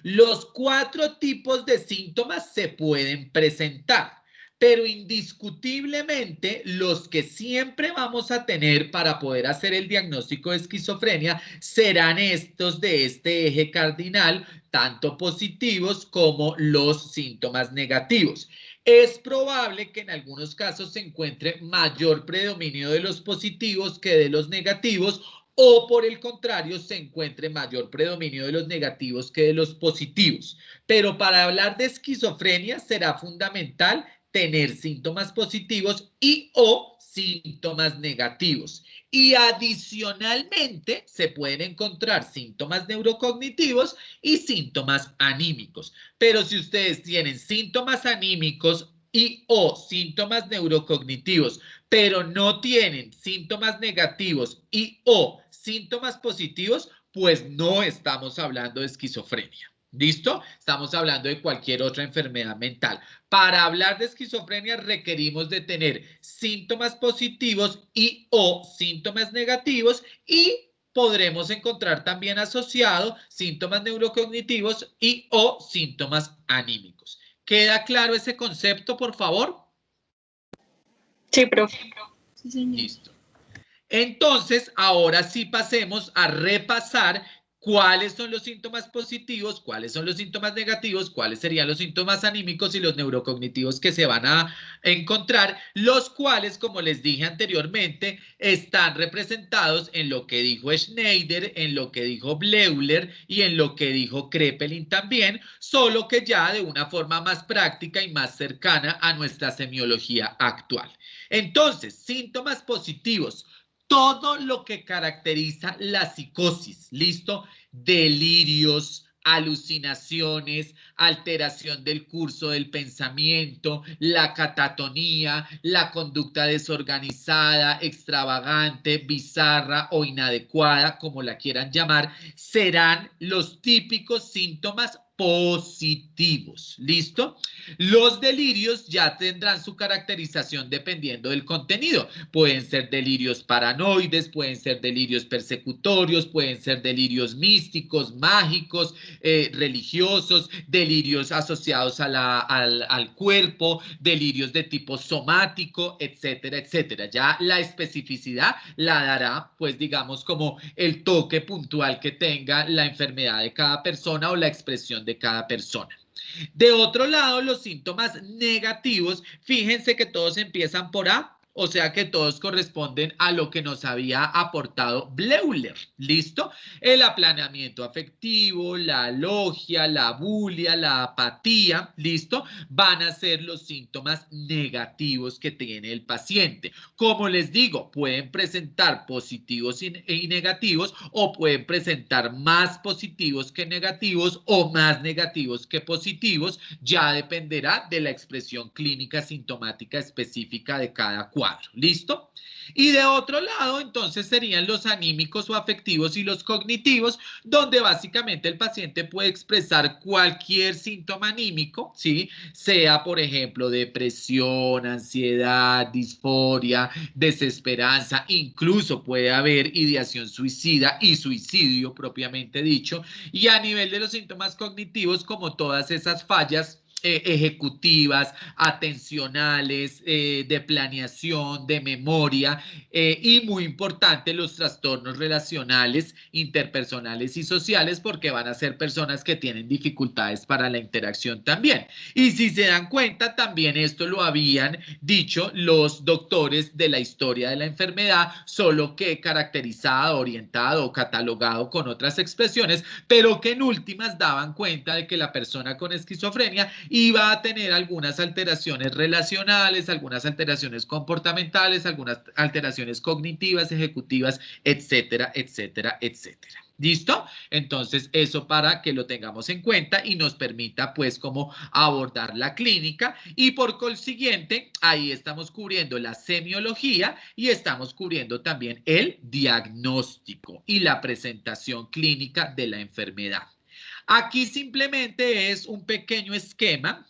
Los 4 tipos de síntomas se pueden presentar, pero indiscutiblemente los que siempre vamos a tener para poder hacer el diagnóstico de esquizofrenia serán estos de este eje cardinal, tanto positivos como los síntomas negativos. Es probable que en algunos casos se encuentre mayor predominio de los positivos que de los negativos, o por el contrario se encuentre mayor predominio de los negativos que de los positivos. Pero para hablar de esquizofrenia será fundamental tener síntomas positivos y o síntomas negativos. Y adicionalmente se pueden encontrar síntomas neurocognitivos y síntomas anímicos. Pero si ustedes tienen síntomas anímicos y o síntomas neurocognitivos, pero no tienen síntomas negativos y o síntomas positivos, pues no estamos hablando de esquizofrenia. ¿Listo? Estamos hablando de cualquier otra enfermedad mental. Para hablar de esquizofrenia requerimos de tener síntomas positivos y o síntomas negativos y podremos encontrar también asociado síntomas neurocognitivos y o síntomas anímicos. ¿Queda claro ese concepto, por favor? Sí, profe. Sí, señor. Listo. Entonces, ahora sí pasemos a repasar cuáles son los síntomas positivos, cuáles son los síntomas negativos, cuáles serían los síntomas anímicos y los neurocognitivos que se van a encontrar, los cuales, como les dije anteriormente, están representados en lo que dijo Schneider, en lo que dijo Bleuler y en lo que dijo Kraepelin también, solo que ya de una forma más práctica y más cercana a nuestra semiología actual. Entonces, síntomas positivos. Todo lo que caracteriza la psicosis, ¿listo? Delirios, alucinaciones, alteración del curso del pensamiento, la catatonía, la conducta desorganizada, extravagante, bizarra o inadecuada, como la quieran llamar, serán los típicos síntomas positivos, ¿listo? Los delirios ya tendrán su caracterización dependiendo del contenido. Pueden ser delirios paranoides, pueden ser delirios persecutorios, pueden ser delirios místicos, mágicos, religiosos, delirios asociados a al cuerpo, delirios de tipo somático, etcétera, etcétera. Ya la especificidad la dará, pues digamos, como el toque puntual que tenga la enfermedad de cada persona o la expresión de cada persona. De otro lado, los síntomas negativos, fíjense que todos empiezan por A, o sea que todos corresponden a lo que nos había aportado Bleuler, ¿listo? El aplaneamiento afectivo, la logia, la bulia, la apatía, ¿listo? Van a ser los síntomas negativos que tiene el paciente. Como les digo, pueden presentar positivos y negativos o pueden presentar más positivos que negativos o más negativos que positivos, ya dependerá de la expresión clínica sintomática específica de cada cuadro. ¿Listo? Y de otro lado, entonces serían los anímicos o afectivos y los cognitivos, donde básicamente el paciente puede expresar cualquier síntoma anímico, ¿sí? Sea, por ejemplo, depresión, ansiedad, disforia, desesperanza, incluso puede haber ideación suicida y suicidio propiamente dicho. Y a nivel de los síntomas cognitivos, como todas esas fallas ejecutivas, atencionales, de planeación, de memoria y muy importante los trastornos relacionales, interpersonales y sociales porque van a ser personas que tienen dificultades para la interacción también. Y si se dan cuenta, también esto lo habían dicho los doctores de la historia de la enfermedad, solo que caracterizado, orientado o catalogado con otras expresiones, pero que en últimas daban cuenta de que la persona con esquizofrenia iba a tener algunas alteraciones relacionales, algunas alteraciones comportamentales, algunas alteraciones cognitivas, ejecutivas, etcétera, etcétera, etcétera. ¿Listo? Entonces, eso para que lo tengamos en cuenta y nos permita, pues, como abordar la clínica y por consiguiente, ahí estamos cubriendo la semiología y estamos cubriendo también el diagnóstico y la presentación clínica de la enfermedad. Aquí simplemente es un pequeño esquema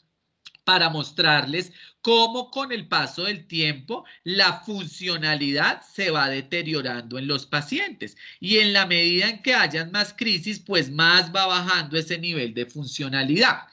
para mostrarles cómo con el paso del tiempo la funcionalidad se va deteriorando en los pacientes y en la medida en que hayan más crisis, pues más va bajando ese nivel de funcionalidad.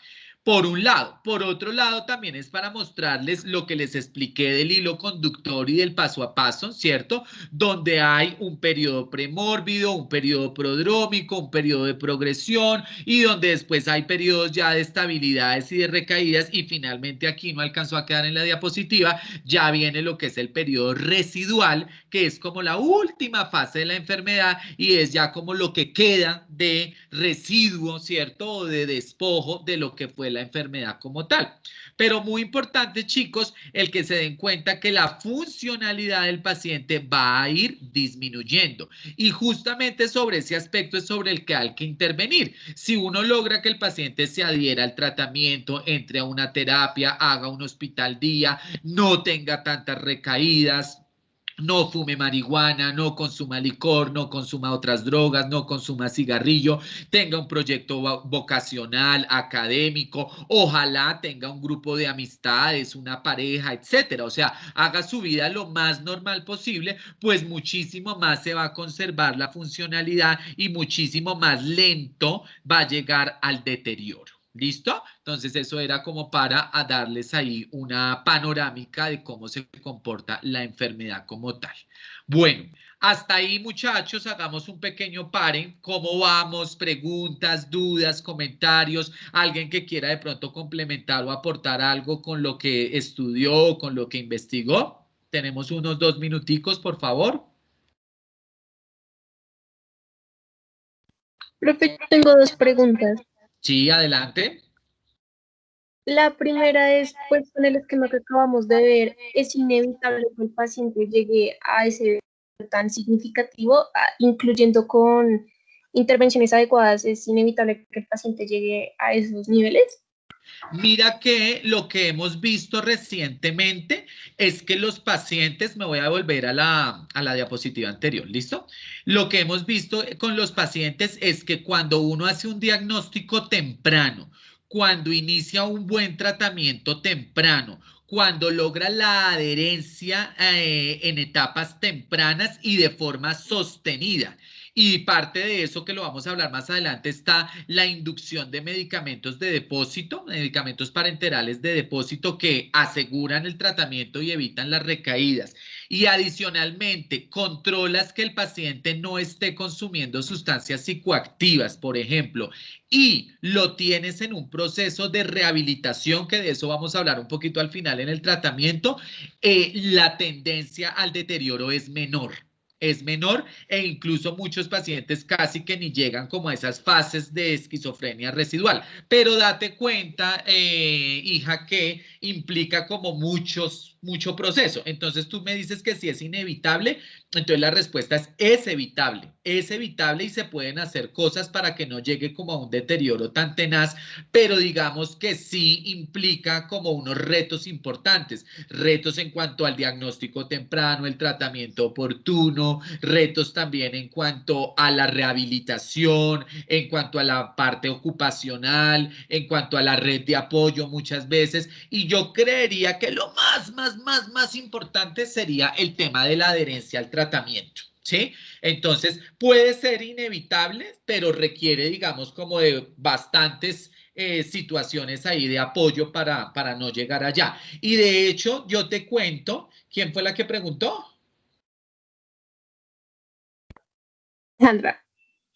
Por un lado. Por otro lado, también es para mostrarles lo que les expliqué del hilo conductor y del paso a paso, ¿cierto? Donde hay un periodo premórbido, un periodo prodrómico, un periodo de progresión y donde después hay periodos ya de estabilidades y de recaídas y finalmente aquí no alcanzó a quedar en la diapositiva, ya viene lo que es el periodo residual, que es como la última fase de la enfermedad y es ya como lo que queda de residuo, ¿cierto? O de despojo de lo que fue la enfermedad como tal. Pero muy importante, chicos, el que se den cuenta que la funcionalidad del paciente va a ir disminuyendo. Y justamente sobre ese aspecto es sobre el que hay que intervenir. Si uno logra que el paciente se adhiera al tratamiento, entre a una terapia, haga un hospital día, no tenga tantas recaídas, no fume marihuana, no consuma licor, no consuma otras drogas, no consuma cigarrillo, tenga un proyecto vocacional, académico, ojalá tenga un grupo de amistades, una pareja, etcétera. O sea, haga su vida lo más normal posible, pues muchísimo más se va a conservar la funcionalidad y muchísimo más lento va a llegar al deterioro. ¿Listo? Entonces eso era como para darles ahí una panorámica de cómo se comporta la enfermedad como tal. Bueno, hasta ahí muchachos, hagamos un pequeño pare. ¿Cómo vamos? Preguntas, dudas, comentarios, alguien que quiera de pronto complementar o aportar algo con lo que estudió, con lo que investigó. Tenemos unos 2 minuticos, por favor. Profe, tengo dos preguntas. Sí, adelante. La primera es, pues, con el esquema que acabamos de ver, ¿es inevitable que el paciente llegue a ese tan significativo, incluyendo con intervenciones adecuadas, es inevitable que el paciente llegue a esos niveles? Mira que lo que hemos visto recientemente es que los pacientes, me voy a volver a la diapositiva anterior, ¿listo? Lo que hemos visto con los pacientes es que cuando uno hace un diagnóstico temprano, cuando inicia un buen tratamiento temprano, cuando logra la adherencia en etapas tempranas y de forma sostenida. Y parte de eso, que lo vamos a hablar más adelante, está la inducción de medicamentos de depósito, medicamentos parenterales de depósito que aseguran el tratamiento y evitan las recaídas. Y adicionalmente, controlas que el paciente no esté consumiendo sustancias psicoactivas, por ejemplo, y lo tienes en un proceso de rehabilitación, que de eso vamos a hablar un poquito al final en el tratamiento, la tendencia al deterioro es menor. Es menor e incluso muchos pacientes casi que ni llegan como a esas fases de esquizofrenia residual. Pero date cuenta, hija, que implica como mucho proceso. Entonces tú me dices que si es inevitable, entonces la respuesta es evitable y se pueden hacer cosas para que no llegue como a un deterioro tan tenaz, pero digamos que sí implica como unos retos importantes, retos en cuanto al diagnóstico temprano, el tratamiento oportuno, retos también en cuanto a la rehabilitación, en cuanto a la parte ocupacional, en cuanto a la red de apoyo muchas veces. Y yo creería que lo más importante sería el tema de la adherencia al tratamiento. ¿Sí? Entonces, puede ser inevitable, pero requiere, digamos, como de bastantes situaciones ahí de apoyo para no llegar allá. Y de hecho, yo te cuento, ¿quién fue la que preguntó? Alejandra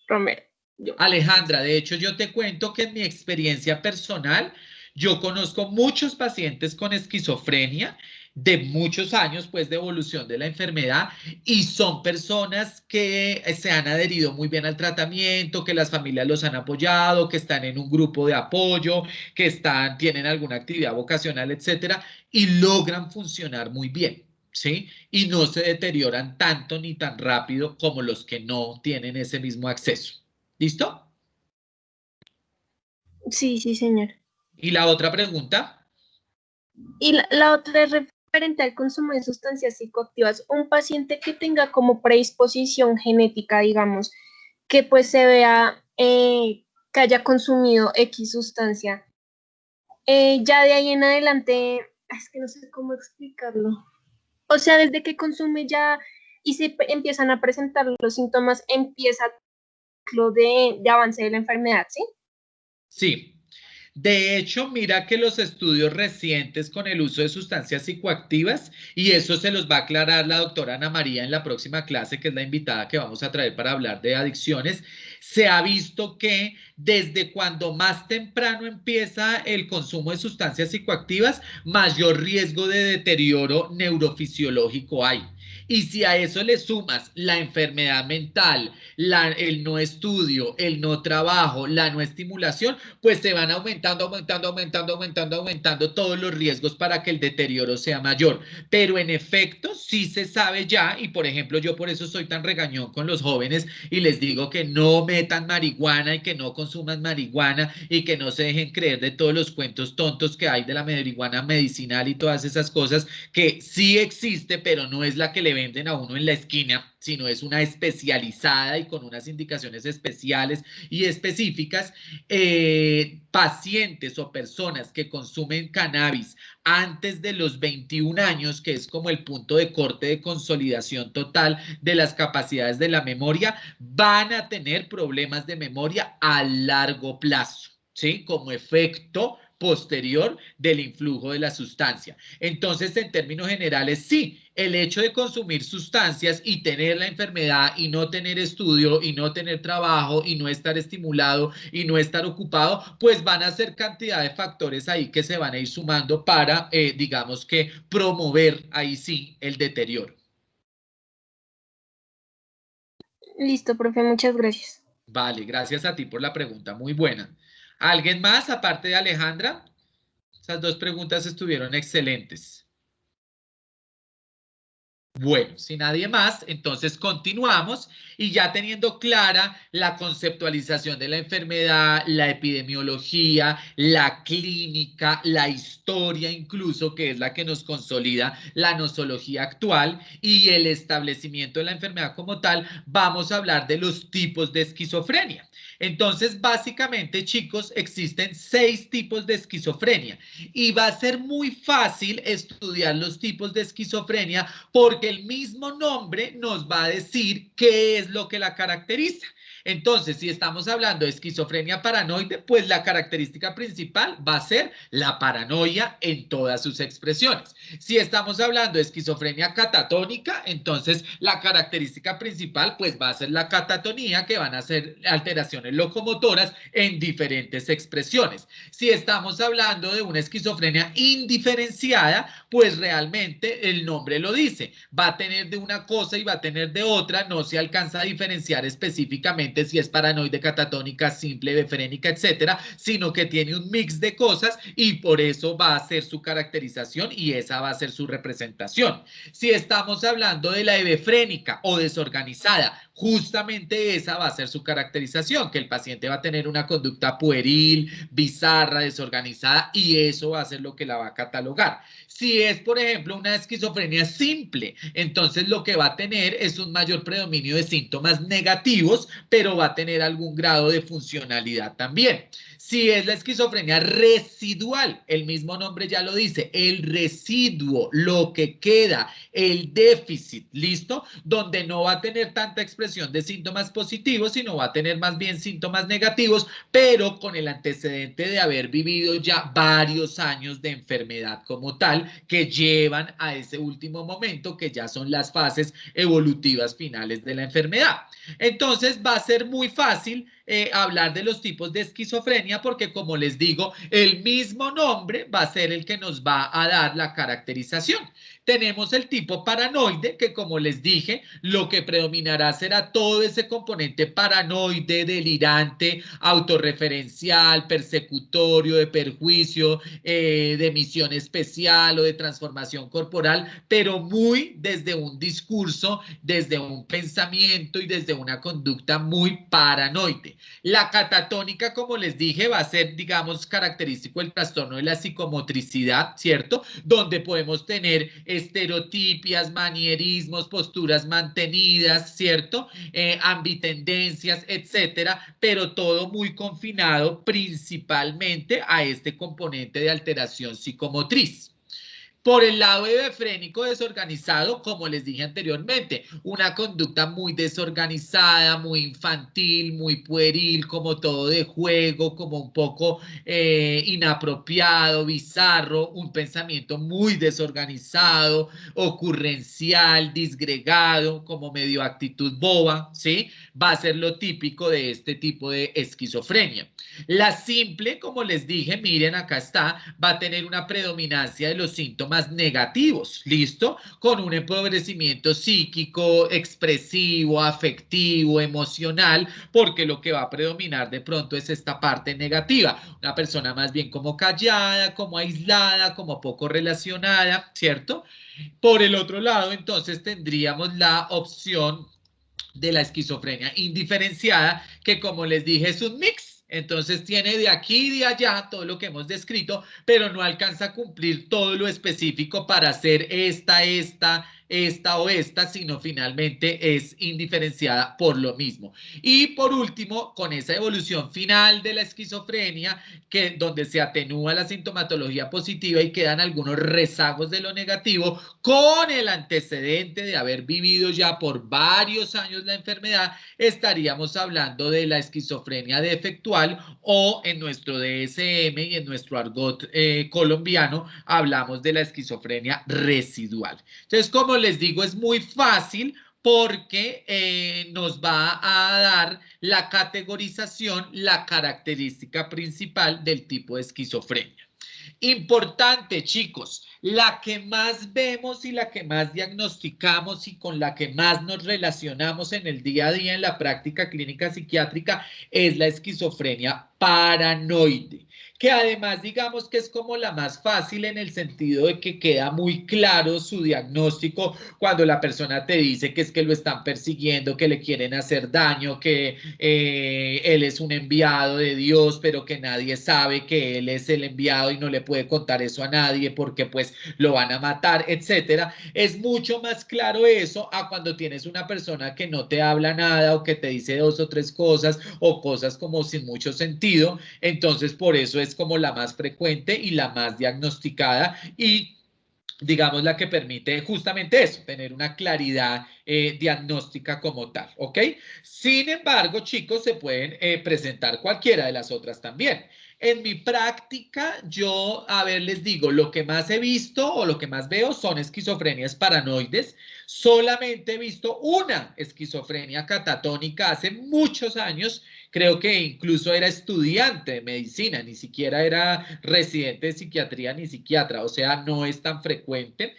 Romero. Yo. Alejandra, de hecho yo te cuento que en mi experiencia personal, yo conozco muchos pacientes con esquizofrenia de muchos años, pues, de evolución de la enfermedad, y son personas que se han adherido muy bien al tratamiento, que las familias los han apoyado, que están en un grupo de apoyo, que tienen alguna actividad vocacional, etcétera, y logran funcionar muy bien. ¿Sí? Y no se deterioran tanto ni tan rápido como los que no tienen ese mismo acceso. ¿Listo? Sí, sí, señor. ¿Y la otra pregunta? Y la otra es referente al consumo de sustancias psicoactivas. Un paciente que tenga como predisposición genética, digamos, que pues se vea que haya consumido X sustancia. Ya de ahí en adelante, es que no sé cómo explicarlo. O sea, desde que consume ya y se empiezan a presentar los síntomas, empieza lo de avance de la enfermedad, ¿sí? Sí. De hecho, mira que los estudios recientes con el uso de sustancias psicoactivas, y eso se los va a aclarar la doctora Ana María en la próxima clase, que es la invitada que vamos a traer para hablar de adicciones, se ha visto que desde cuando más temprano empieza el consumo de sustancias psicoactivas, mayor riesgo de deterioro neurofisiológico hay. Y si a eso le sumas la enfermedad mental, el no estudio, el no trabajo, la no estimulación, pues se van aumentando todos los riesgos para que el deterioro sea mayor. Pero en efecto, sí se sabe ya, y por ejemplo, yo por eso soy tan regañón con los jóvenes y les digo que no metan marihuana y que no consuman marihuana y que no se dejen creer de todos los cuentos tontos que hay de la marihuana medicinal y todas esas cosas, que sí existe, pero no es la que le venden a uno en la esquina, sino es una especializada y con unas indicaciones especiales y específicas. Pacientes o personas que consumen cannabis antes de los 21 años, que es como el punto de corte de consolidación total de las capacidades de la memoria, van a tener problemas de memoria a largo plazo. ¿sí? Como efecto posterior del influjo de la sustancia. Entonces, en términos generales, sí, el hecho de consumir sustancias y tener la enfermedad y no tener estudio y no tener trabajo y no estar estimulado y no estar ocupado, pues van a ser cantidad de factores ahí que se van a ir sumando para, digamos que, promover ahí sí el deterioro. Listo, profe, muchas gracias. Vale, gracias a ti por la pregunta, muy buena. ¿Alguien más aparte de Alejandra? Esas dos preguntas estuvieron excelentes. Bueno, si nadie más, entonces continuamos y ya teniendo clara la conceptualización de la enfermedad, la epidemiología, la clínica, la historia incluso, que es la que nos consolida la nosología actual y el establecimiento de la enfermedad como tal, vamos a hablar de los tipos de esquizofrenia. Entonces, básicamente, chicos, existen 6 tipos de esquizofrenia y va a ser muy fácil estudiar los tipos de esquizofrenia porque el mismo nombre nos va a decir qué es lo que la caracteriza. Entonces, si estamos hablando de esquizofrenia paranoide, pues la característica principal va a ser la paranoia en todas sus expresiones. Si estamos hablando de esquizofrenia catatónica, entonces la característica principal pues va a ser la catatonía, que van a ser alteraciones locomotoras en diferentes expresiones. Si estamos hablando de una esquizofrenia indiferenciada, pues realmente el nombre lo dice, va a tener de una cosa y va a tener de otra, no se alcanza a diferenciar específicamente si es paranoide, catatónica, simple, befrénica, etcétera, sino que tiene un mix de cosas y por eso va a ser su caracterización y esa va a ser su representación. Si estamos hablando de la hebefrénica o desorganizada, justamente esa va a ser su caracterización, que el paciente va a tener una conducta pueril, bizarra, desorganizada y eso va a ser lo que la va a catalogar. Si es, por ejemplo, una esquizofrenia simple, entonces lo que va a tener es un mayor predominio de síntomas negativos, pero va a tener algún grado de funcionalidad también. Si es la esquizofrenia residual, el mismo nombre ya lo dice, el residuo, lo que queda, el déficit, ¿listo? Donde no va a tener tanta expresión de síntomas positivos, sino va a tener más bien síntomas negativos, pero con el antecedente de haber vivido ya varios años de enfermedad como tal, que llevan a ese último momento, que ya son las fases evolutivas finales de la enfermedad. Entonces va a ser muy fácil hablar de los tipos de esquizofrenia porque, como les digo, el mismo nombre va a ser el que nos va a dar la caracterización. Tenemos el tipo paranoide, que como les dije, lo que predominará será todo ese componente paranoide, delirante, autorreferencial, persecutorio, de perjuicio, de misión especial o de transformación corporal, pero muy desde un discurso, desde un pensamiento y desde una conducta muy paranoide. La catatónica, como les dije, va a ser, digamos, característico el trastorno de la psicomotricidad, ¿cierto? Donde podemos tener estereotipias, manierismos, posturas mantenidas, ¿cierto? Ambitendencias, etcétera, pero todo muy confinado principalmente a este componente de alteración psicomotriz. Por el lado hebefrénico desorganizado, como les dije anteriormente, una conducta muy desorganizada, muy infantil, muy pueril, como todo de juego, como un poco inapropiado, bizarro, un pensamiento muy desorganizado, ocurrencial, disgregado, como medio actitud boba, ¿sí? Va a ser lo típico de este tipo de esquizofrenia. La simple, como les dije, miren, acá está, va a tener una predominancia de los síntomas negativos, ¿listo? Con un empobrecimiento psíquico, expresivo, afectivo, emocional, porque lo que va a predominar de pronto es esta parte negativa. Una persona más bien como callada, como aislada, como poco relacionada, ¿cierto? Por el otro lado, entonces tendríamos la opción de la esquizofrenia indiferenciada, que como les dije es un mix. Entonces tiene de aquí y de allá todo lo que hemos descrito, pero no alcanza a cumplir todo lo específico para hacer esta esta o esta, sino finalmente es indiferenciada por lo mismo. Y por último, con esa evolución final de la esquizofrenia, donde se atenúa la sintomatología positiva y quedan algunos rezagos de lo negativo, con el antecedente de haber vivido ya por varios años la enfermedad, estaríamos hablando de la esquizofrenia defectual, o en nuestro DSM y en nuestro argot colombiano hablamos de la esquizofrenia residual. Entonces, como les digo, es muy fácil porque nos va a dar la categorización, la característica principal del tipo de esquizofrenia. Importante, chicos, la que más vemos y la que más diagnosticamos y con la que más nos relacionamos en el día a día en la práctica clínica psiquiátrica es la esquizofrenia paranoide, que además digamos que es como la más fácil en el sentido de que queda muy claro su diagnóstico cuando la persona te dice que es que lo están persiguiendo, que le quieren hacer daño, que él es un enviado de Dios, pero que nadie sabe que él es el enviado y no le puede contar eso a nadie porque pues lo van a matar, etcétera. Es mucho más claro eso a cuando tienes una persona que no te habla nada o que te dice dos o tres cosas o cosas como sin mucho sentido. Entonces, por eso es como la más frecuente y la más diagnosticada y digamos la que permite justamente eso, tener una claridad diagnóstica como tal, ¿ok? Sin embargo, chicos, se pueden presentar cualquiera de las otras también. En mi práctica, yo, a ver, les digo, lo que más he visto o lo que más veo son esquizofrenias paranoides. Solamente he visto una esquizofrenia catatónica hace muchos años. Creo que incluso era estudiante de medicina, ni siquiera era residente de psiquiatría ni psiquiatra, o sea, no es tan frecuente.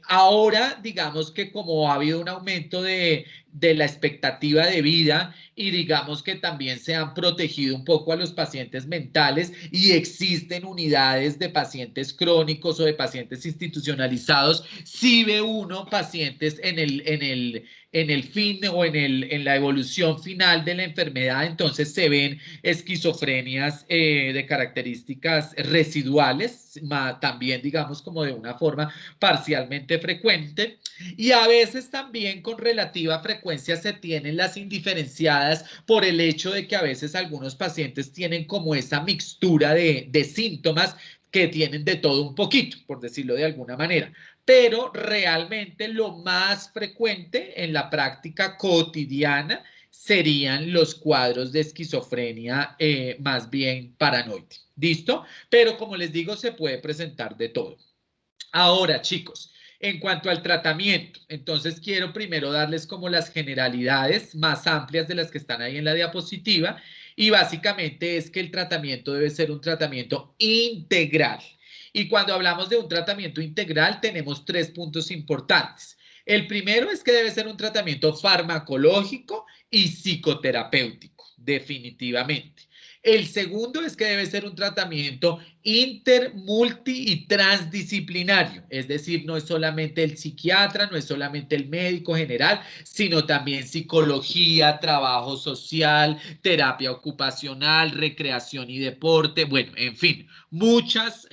Ahora, digamos que como ha habido un aumento de la expectativa de vida y digamos que también se han protegido un poco a los pacientes mentales y existen unidades de pacientes crónicos o de pacientes institucionalizados, sí ve uno pacientes en el fin o en la evolución final de la enfermedad, entonces se ven esquizofrenias de características residuales, también digamos como de una forma parcialmente frecuente, y a veces también con relativa frecuencia se tienen las indiferenciadas por el hecho de que a veces algunos pacientes tienen como esa mixtura de síntomas que tienen de todo un poquito, por decirlo de alguna manera. Pero realmente lo más frecuente en la práctica cotidiana serían los cuadros de esquizofrenia más bien paranoide. ¿Listo? Pero como les digo, se puede presentar de todo. Ahora, chicos, en cuanto al tratamiento, entonces quiero primero darles como las generalidades más amplias de las que están ahí en la diapositiva y básicamente es que el tratamiento debe ser un tratamiento integral. Y cuando hablamos de un tratamiento integral tenemos tres puntos importantes. El primero es que debe ser un tratamiento farmacológico y psicoterapéutico, definitivamente. El segundo es que debe ser un tratamiento inter, multi y transdisciplinario, es decir, no es solamente el psiquiatra, no es solamente el médico general, sino también psicología, trabajo social, terapia ocupacional, recreación y deporte, bueno, en fin, muchas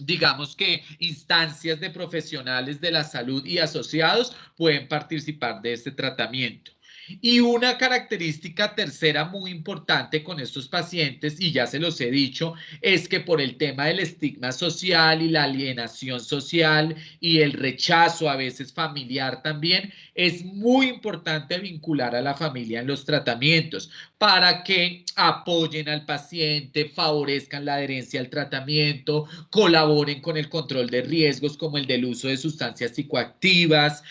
digamos que instancias de profesionales de la salud y asociados pueden participar de este tratamiento. Y una característica tercera muy importante con estos pacientes, y ya se los he dicho, es que por el tema del estigma social y la alienación social y el rechazo a veces familiar también, es muy importante vincular a la familia en los tratamientos para que apoyen al paciente, favorezcan la adherencia al tratamiento, colaboren con el control de riesgos como el del uso de sustancias psicoactivas,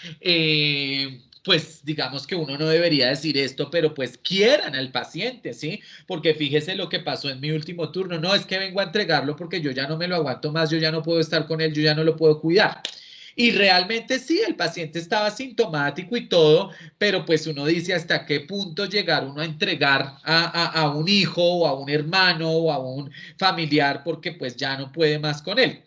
pues digamos que uno no debería decir esto, pero pues quieran al paciente, ¿sí? Porque fíjese lo que pasó en mi último turno, no, es que vengo a entregarlo porque yo ya no me lo aguanto más, yo ya no puedo estar con él, yo ya no lo puedo cuidar. Y realmente sí, el paciente estaba sintomático y todo, pero pues uno dice hasta qué punto llegar uno a entregar a un hijo o a un hermano o a un familiar porque pues ya no puede más con él.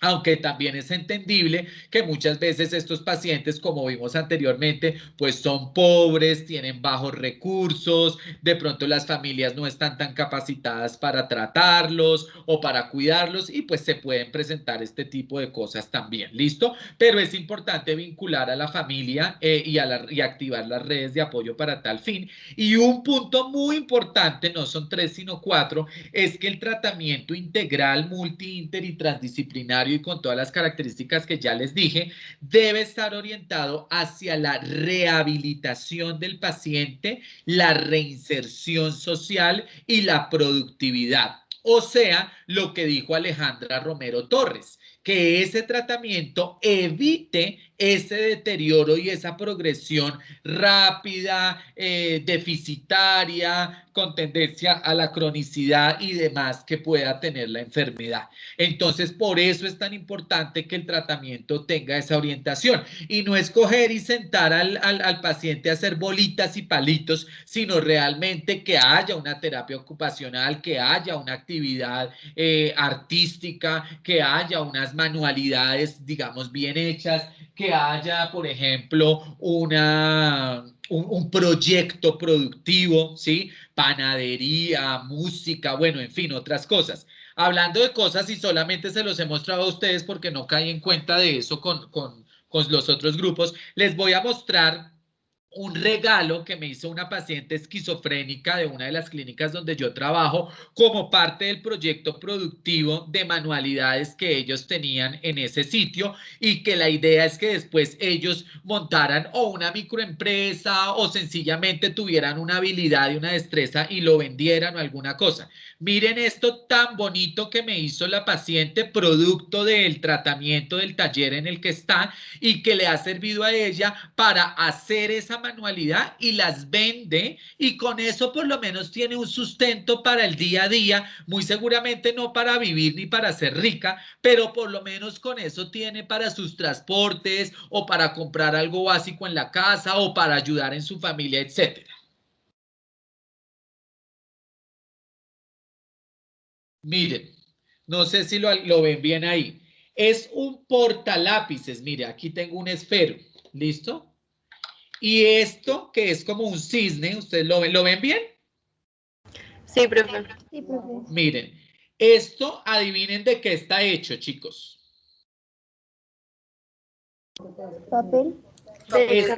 Aunque también es entendible que muchas veces estos pacientes, como vimos anteriormente, pues son pobres, tienen bajos recursos, de pronto las familias no están tan capacitadas para tratarlos o para cuidarlos y pues se pueden presentar este tipo de cosas también, ¿listo? Pero es importante vincular a la familia y activar las redes de apoyo para tal fin. Y un punto muy importante, no son 3 sino 4, es que el tratamiento integral, multi, inter y transdisciplinario y con todas las características que ya les dije, debe estar orientado hacia la rehabilitación del paciente, la reinserción social y la productividad. O sea, lo que dijo Alejandra Romero Torres, que ese tratamiento evite ese deterioro y esa progresión rápida, deficitaria, con tendencia a la cronicidad y demás que pueda tener la enfermedad. Entonces, por eso es tan importante que el tratamiento tenga esa orientación y no escoger y sentar al paciente a hacer bolitas y palitos, sino realmente que haya una terapia ocupacional, que haya una actividad artística, que haya unas manualidades, digamos, bien hechas, que haya, por ejemplo, un proyecto productivo, ¿sí? Panadería, música, bueno, en fin, otras cosas. Hablando de cosas y solamente se los he mostrado a ustedes porque no caí en cuenta de eso con los otros grupos, les voy a mostrar un regalo que me hizo una paciente esquizofrénica de una de las clínicas donde yo trabajo como parte del proyecto productivo de manualidades que ellos tenían en ese sitio y que la idea es que después ellos montaran o una microempresa o sencillamente tuvieran una habilidad y una destreza y lo vendieran o alguna cosa. Miren esto tan bonito que me hizo la paciente producto del tratamiento del taller en el que está y que le ha servido a ella para hacer esa manualidad y las vende y con eso por lo menos tiene un sustento para el día a día, muy seguramente no para vivir ni para ser rica, pero por lo menos con eso tiene para sus transportes o para comprar algo básico en la casa o para ayudar en su familia, etcétera. Miren, no sé si lo ven bien ahí. Es un portalápices, mire, aquí tengo un esfero, ¿listo? Y esto, que es como un cisne, ¿ustedes lo ven bien? Sí, profe. Sí, profe. Miren, esto, adivinen de qué está hecho, chicos. Papel. Es,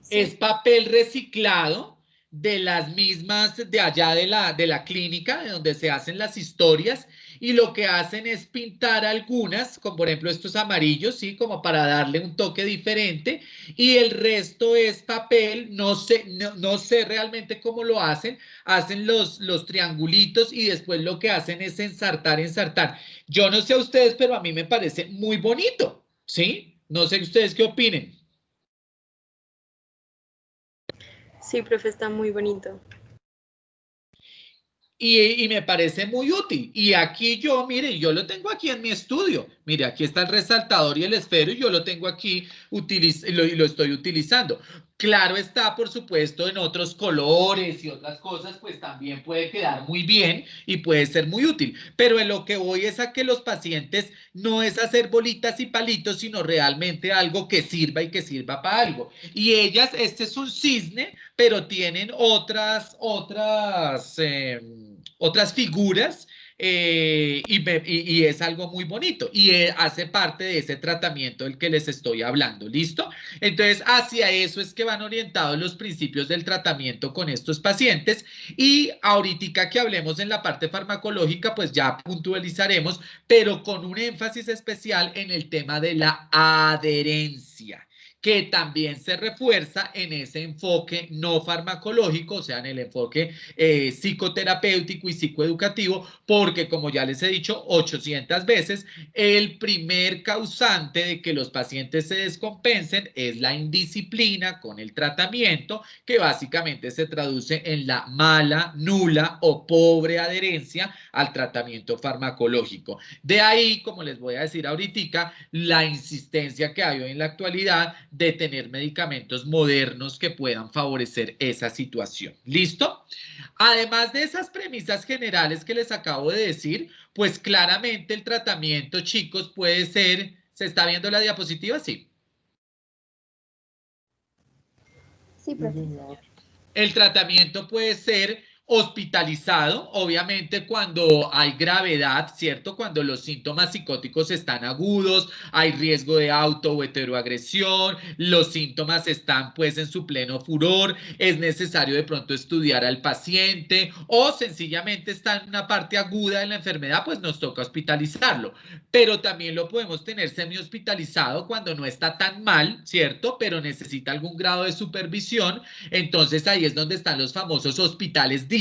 es papel reciclado de las mismas de allá de la clínica, de donde se hacen las historias, y lo que hacen es pintar algunas, como por ejemplo estos amarillos, ¿sí? Como para darle un toque diferente, y el resto es papel, no sé realmente cómo lo hacen los triangulitos y después lo que hacen es ensartar. Yo no sé a ustedes, pero a mí me parece muy bonito, ¿sí? No sé ustedes qué opinen. Sí, profe, está muy bonito. Y me parece muy útil. Y aquí yo, mire, yo lo tengo aquí en mi estudio. Mire, aquí está el resaltador y el esfero y yo lo tengo aquí y lo estoy utilizando. Claro está, por supuesto, en otros colores y otras cosas, pues también puede quedar muy bien y puede ser muy útil. Pero en lo que voy es a que los pacientes no es hacer bolitas y palitos, sino realmente algo que sirva y que sirva para algo. Y ellas, este es un cisne, pero tienen otras figuras y es algo muy bonito y hace parte de ese tratamiento del que les estoy hablando, ¿listo? Entonces, hacia eso es que van orientados los principios del tratamiento con estos pacientes y ahorita que hablemos en la parte farmacológica, pues ya puntualizaremos, pero con un énfasis especial en el tema de la adherencia, que también se refuerza en ese enfoque no farmacológico, o sea, en el enfoque psicoterapéutico y psicoeducativo, porque como ya les he dicho 800 veces, el primer causante de que los pacientes se descompensen es la indisciplina con el tratamiento, que básicamente se traduce en la mala, nula o pobre adherencia al tratamiento farmacológico. De ahí, como les voy a decir ahorita, la insistencia que hay hoy en la actualidad de tener medicamentos modernos que puedan favorecer esa situación. ¿Listo? Además de esas premisas generales que les acabo de decir, pues claramente el tratamiento, chicos, puede ser, ¿se está viendo la diapositiva? Sí. Sí, profesor. El tratamiento puede ser hospitalizado, obviamente cuando hay gravedad, ¿cierto? Cuando los síntomas psicóticos están agudos, hay riesgo de auto o heteroagresión, los síntomas están pues en su pleno furor, es necesario de pronto estudiar al paciente o sencillamente está en una parte aguda de la enfermedad, pues nos toca hospitalizarlo. Pero también lo podemos tener semi-hospitalizado cuando no está tan mal, ¿cierto? Pero necesita algún grado de supervisión. Entonces ahí es donde están los famosos hospitales día,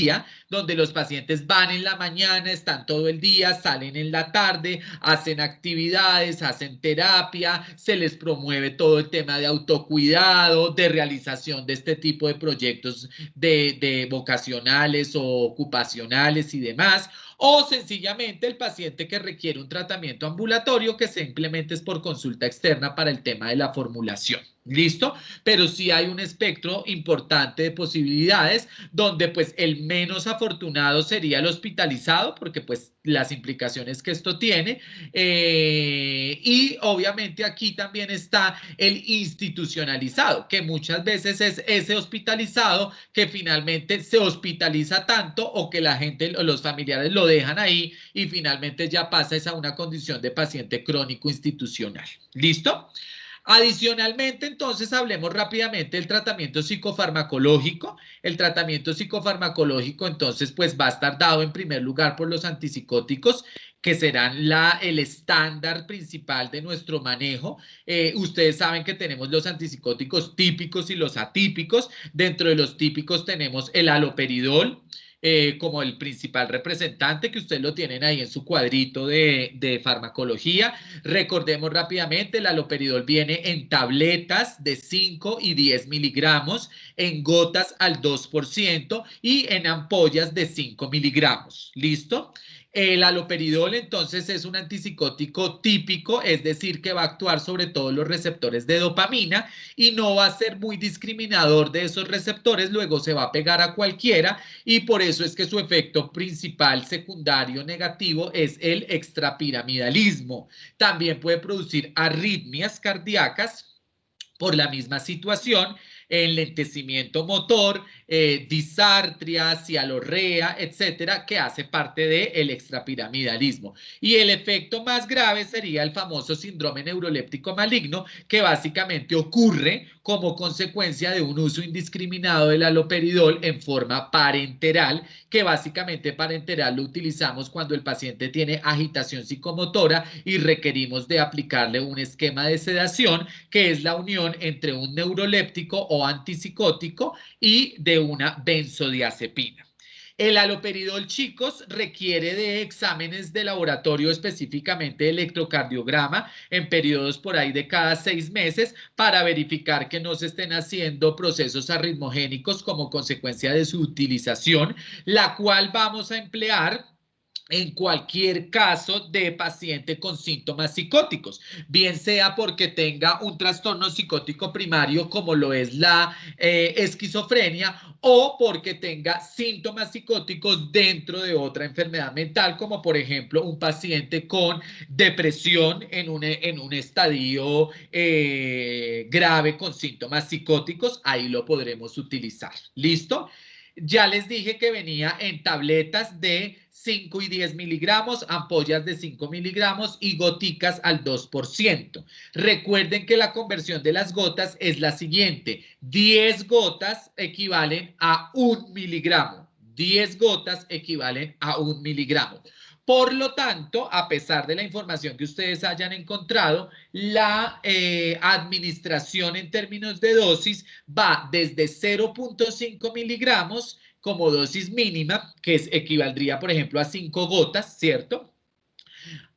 donde los pacientes van en la mañana, están todo el día, salen en la tarde, hacen actividades, hacen terapia, se les promueve todo el tema de autocuidado, de realización de este tipo de proyectos de vocacionales o ocupacionales y demás. O sencillamente el paciente que requiere un tratamiento ambulatorio que simplemente es por consulta externa para el tema de la formulación. ¿Listo? Pero sí hay un espectro importante de posibilidades donde pues el menos afortunado sería el hospitalizado porque pues las implicaciones que esto tiene y obviamente aquí también está el institucionalizado que muchas veces es ese hospitalizado que finalmente se hospitaliza tanto o que la gente o los familiares lo dejan ahí y finalmente ya pasa a una condición de paciente crónico institucional. ¿Listo? Adicionalmente, entonces, hablemos rápidamente del tratamiento psicofarmacológico. El tratamiento psicofarmacológico, entonces, pues va a estar dado en primer lugar por los antipsicóticos, que serán el estándar principal de nuestro manejo. Ustedes saben que tenemos los antipsicóticos típicos y los atípicos. Dentro de los típicos tenemos el haloperidol, como el principal representante, que ustedes lo tienen ahí en su cuadrito de farmacología. Recordemos rápidamente, el haloperidol viene en tabletas de 5 y 10 miligramos, en gotas al 2% y en ampollas de 5 miligramos. ¿Listo? El haloperidol entonces es un antipsicótico típico, es decir, que va a actuar sobre todos los receptores de dopamina y no va a ser muy discriminador de esos receptores, luego se va a pegar a cualquiera y por eso es que su efecto principal secundario negativo es el extrapiramidalismo. También puede producir arritmias cardíacas por la misma situación, enlentecimiento motor, disartria, cialorrea, etcétera, que hace parte del extrapiramidalismo. Y el efecto más grave sería el famoso síndrome neuroléptico maligno, que básicamente ocurre como consecuencia de un uso indiscriminado del haloperidol en forma parenteral, que básicamente parenteral lo utilizamos cuando el paciente tiene agitación psicomotora y requerimos de aplicarle un esquema de sedación, que es la unión entre un neuroléptico o antipsicótico y de una benzodiazepina. El haloperidol, chicos, requiere de exámenes de laboratorio, específicamente de electrocardiograma, en periodos por ahí de cada 6 meses para verificar que no se estén haciendo procesos arritmogénicos como consecuencia de su utilización, la cual vamos a emplear en cualquier caso de paciente con síntomas psicóticos, bien sea porque tenga un trastorno psicótico primario como lo es la esquizofrenia o porque tenga síntomas psicóticos dentro de otra enfermedad mental, como por ejemplo un paciente con depresión en un estadio grave con síntomas psicóticos, ahí lo podremos utilizar. ¿Listo? Ya les dije que venía en tabletas de 5 y 10 miligramos, ampollas de 5 miligramos y goticas al 2%. Recuerden que la conversión de las gotas es la siguiente. 10 gotas equivalen a 1 miligramo. 10 gotas equivalen a 1 miligramo. Por lo tanto, a pesar de la información que ustedes hayan encontrado, la administración en términos de dosis va desde 0.5 miligramos como dosis mínima, que equivaldría, por ejemplo, a 5 gotas, ¿cierto?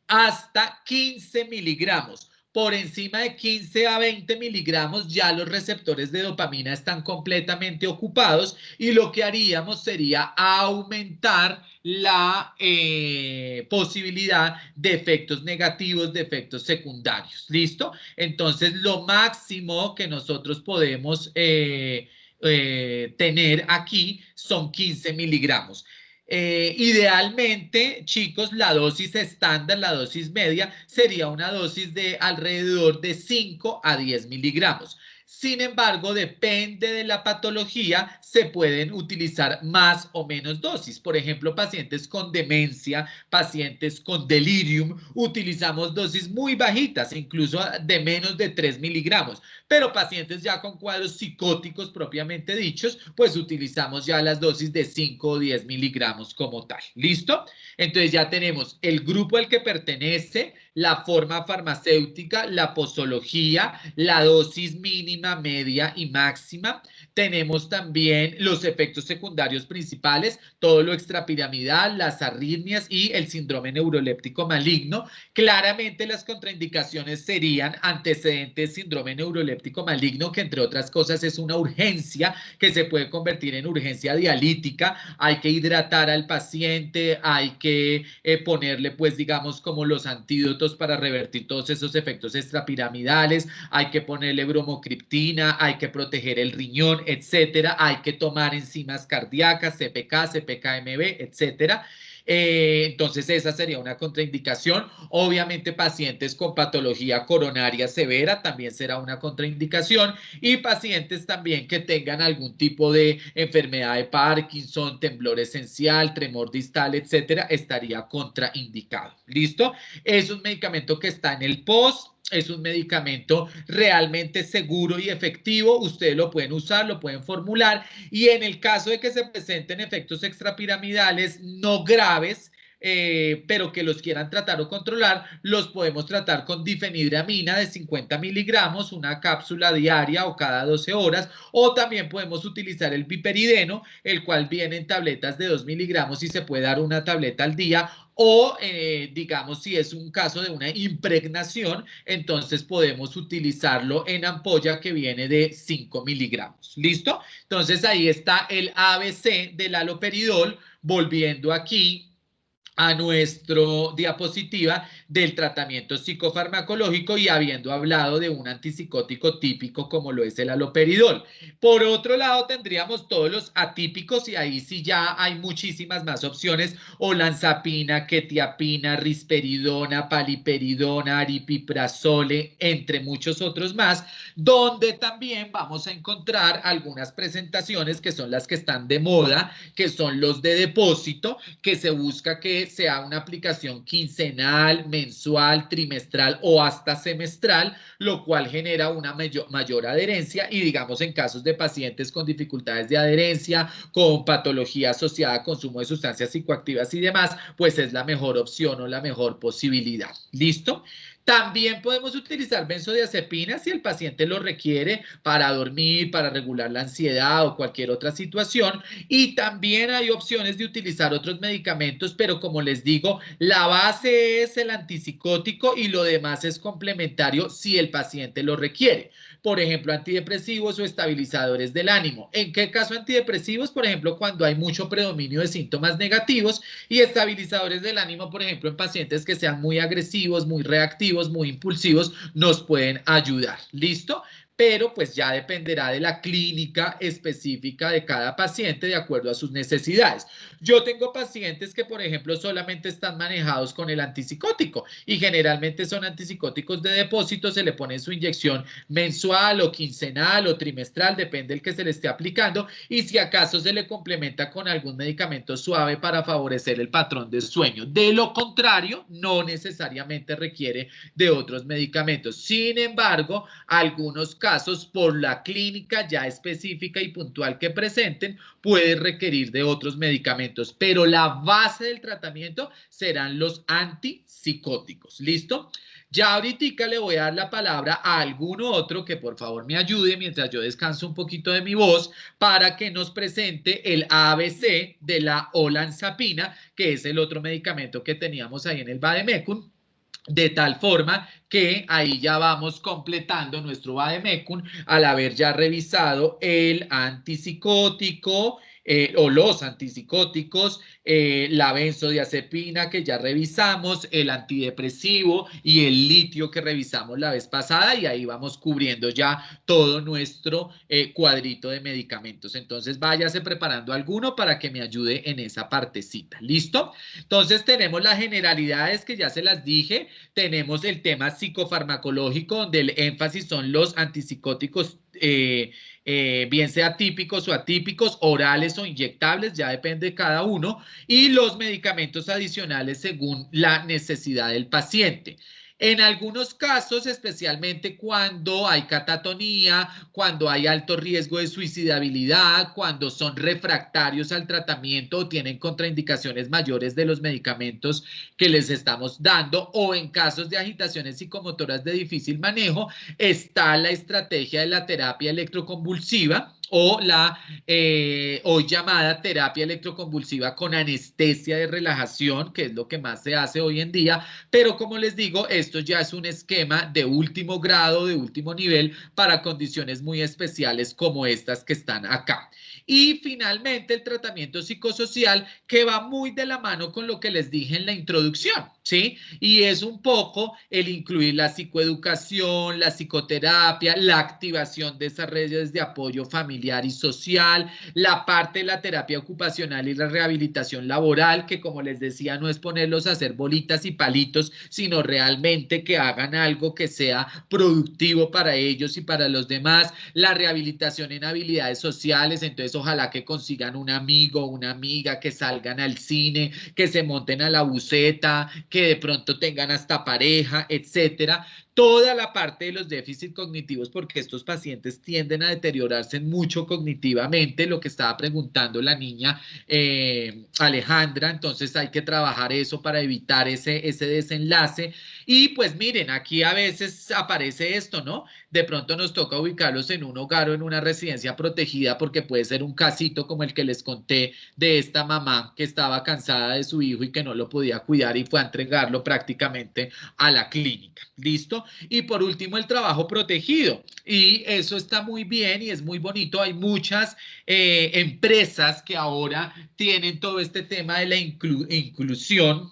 Hasta 15 miligramos. Por encima de 15 a 20 miligramos ya los receptores de dopamina están completamente ocupados y lo que haríamos sería aumentar la posibilidad de efectos negativos, de efectos secundarios. ¿Listo? Entonces, lo máximo que nosotros podemos tener aquí son 15 miligramos. Idealmente, chicos, la dosis estándar, la dosis media, sería una dosis de alrededor de 5 a 10 miligramos. Sin embargo, depende de la patología, se pueden utilizar más o menos dosis. Por ejemplo, pacientes con demencia, pacientes con delirium, utilizamos dosis muy bajitas, incluso de menos de 3 miligramos. Pero pacientes ya con cuadros psicóticos propiamente dichos, pues utilizamos ya las dosis de 5 o 10 miligramos como tal. ¿Listo? Entonces ya tenemos el grupo al que pertenece, la forma farmacéutica, la posología, la dosis mínima, media y máxima. Tenemos también los efectos secundarios principales, todo lo extrapiramidal, las arritmias y el síndrome neuroléptico maligno. Claramente las contraindicaciones serían antecedentes síndrome neuroléptico maligno, que entre otras cosas es una urgencia que se puede convertir en urgencia dialítica. Hay que hidratar al paciente, hay que ponerle pues digamos como los antídotos para revertir todos esos efectos extrapiramidales, hay que ponerle bromocriptina, hay que proteger el riñón, etcétera, hay que tomar enzimas cardíacas, CPK, CPK-MB, etcétera. Entonces esa sería una contraindicación. Obviamente pacientes con patología coronaria severa también será una contraindicación y pacientes también que tengan algún tipo de enfermedad de Parkinson, temblor esencial, tremor distal, etcétera, estaría contraindicado. ¿Listo? Es un medicamento que está en el POS. Es un medicamento realmente seguro y efectivo. Ustedes lo pueden usar, lo pueden formular y en el caso de que se presenten efectos extrapiramidales no graves, pero que los quieran tratar o controlar, los podemos tratar con difenhidramina de 50 miligramos, una cápsula diaria o cada 12 horas, o también podemos utilizar el piperideno, el cual viene en tabletas de 2 miligramos y se puede dar una tableta al día, o digamos si es un caso de una impregnación, entonces podemos utilizarlo en ampolla que viene de 5 miligramos. ¿Listo? Entonces ahí está el ABC del haloperidol. Volviendo aquí a nuestra diapositiva del tratamiento psicofarmacológico y habiendo hablado de un antipsicótico típico como lo es el haloperidol. Por otro lado, tendríamos todos los atípicos y ahí sí ya hay muchísimas más opciones: olanzapina, quetiapina, risperidona, paliperidona, aripiprazole, entre muchos otros más, donde también vamos a encontrar algunas presentaciones que son las que están de moda, que son los de depósito, que se busca que sea una aplicación quincenal, mensual, trimestral o hasta semestral, lo cual genera una mayor adherencia y digamos en casos de pacientes con dificultades de adherencia, con patología asociada a consumo de sustancias psicoactivas y demás, pues es la mejor opción o la mejor posibilidad. ¿Listo? También podemos utilizar benzodiazepinas si el paciente lo requiere para dormir, para regular la ansiedad o cualquier otra situación. Y también hay opciones de utilizar otros medicamentos, pero como les digo, la base es el antipsicótico y lo demás es complementario si el paciente lo requiere. Por ejemplo, antidepresivos o estabilizadores del ánimo. ¿En qué caso antidepresivos? Por ejemplo, cuando hay mucho predominio de síntomas negativos, y estabilizadores del ánimo, por ejemplo, en pacientes que sean muy agresivos, muy reactivos, muy impulsivos, nos pueden ayudar. ¿Listo? Pero pues ya dependerá de la clínica específica de cada paciente de acuerdo a sus necesidades. Yo tengo pacientes que, por ejemplo, solamente están manejados con el antipsicótico y generalmente son antipsicóticos de depósito, se le pone su inyección mensual o quincenal o trimestral, depende del que se le esté aplicando, y si acaso se le complementa con algún medicamento suave para favorecer el patrón de sueño. De lo contrario, no necesariamente requiere de otros medicamentos. Sin embargo, algunos casos por la clínica ya específica y puntual que presenten puede requerir de otros medicamentos, pero la base del tratamiento serán los antipsicóticos. ¿Listo? Ya ahorita le voy a dar la palabra a alguno otro que por favor me ayude mientras yo descanso un poquito de mi voz para que nos presente el ABC de la olanzapina, que es el otro medicamento que teníamos ahí en el vademecum. De tal forma que ahí ya vamos completando nuestro vademecum al haber ya revisado el antipsicótico o los antipsicóticos, la benzodiazepina que ya revisamos, el antidepresivo y el litio que revisamos la vez pasada, y ahí vamos cubriendo ya todo nuestro cuadrito de medicamentos. Entonces váyase preparando alguno para que me ayude en esa partecita. ¿Listo? Entonces tenemos las generalidades que ya se las dije. Tenemos el tema psicofarmacológico, donde el énfasis son los antipsicóticos, bien sea típicos o atípicos, orales o inyectables, ya depende de cada uno, y los medicamentos adicionales según la necesidad del paciente. En algunos casos, especialmente cuando hay catatonía, cuando hay alto riesgo de suicidabilidad, cuando son refractarios al tratamiento o tienen contraindicaciones mayores de los medicamentos que les estamos dando, o en casos de agitaciones psicomotoras de difícil manejo, está la estrategia de la terapia electroconvulsiva o la hoy llamada terapia electroconvulsiva con anestesia de relajación, que es lo que más se hace hoy en día, pero como les digo, esto ya es un esquema de último grado, de último nivel, para condiciones muy especiales como estas que están acá. Y finalmente el tratamiento psicosocial, que va muy de la mano con lo que les dije en la introducción, ¿sí? Y es un poco el incluir la psicoeducación, la psicoterapia, la activación de esas redes de apoyo familiar y social, la parte de la terapia ocupacional y la rehabilitación laboral, que como les decía, no es ponerlos a hacer bolitas y palitos, sino realmente que hagan algo que sea productivo para ellos y para los demás, la rehabilitación en habilidades sociales. Entonces ojalá que consigan un amigo, una amiga, que salgan al cine, que se monten a la buseta, que de pronto tengan hasta pareja, etcétera. Toda la parte de los déficits cognitivos, porque estos pacientes tienden a deteriorarse mucho cognitivamente, lo que estaba preguntando la niña Alejandra. Entonces hay que trabajar eso para evitar ese desenlace. Y pues miren, aquí a veces aparece esto, ¿no? De pronto nos toca ubicarlos en un hogar o en una residencia protegida, porque puede ser un casito como el que les conté de esta mamá que estaba cansada de su hijo y que no lo podía cuidar y fue a entregarlo prácticamente a la clínica. ¿Listo? Y por último, el trabajo protegido. Y eso está muy bien y es muy bonito. Hay muchas empresas que ahora tienen todo este tema de la inclusión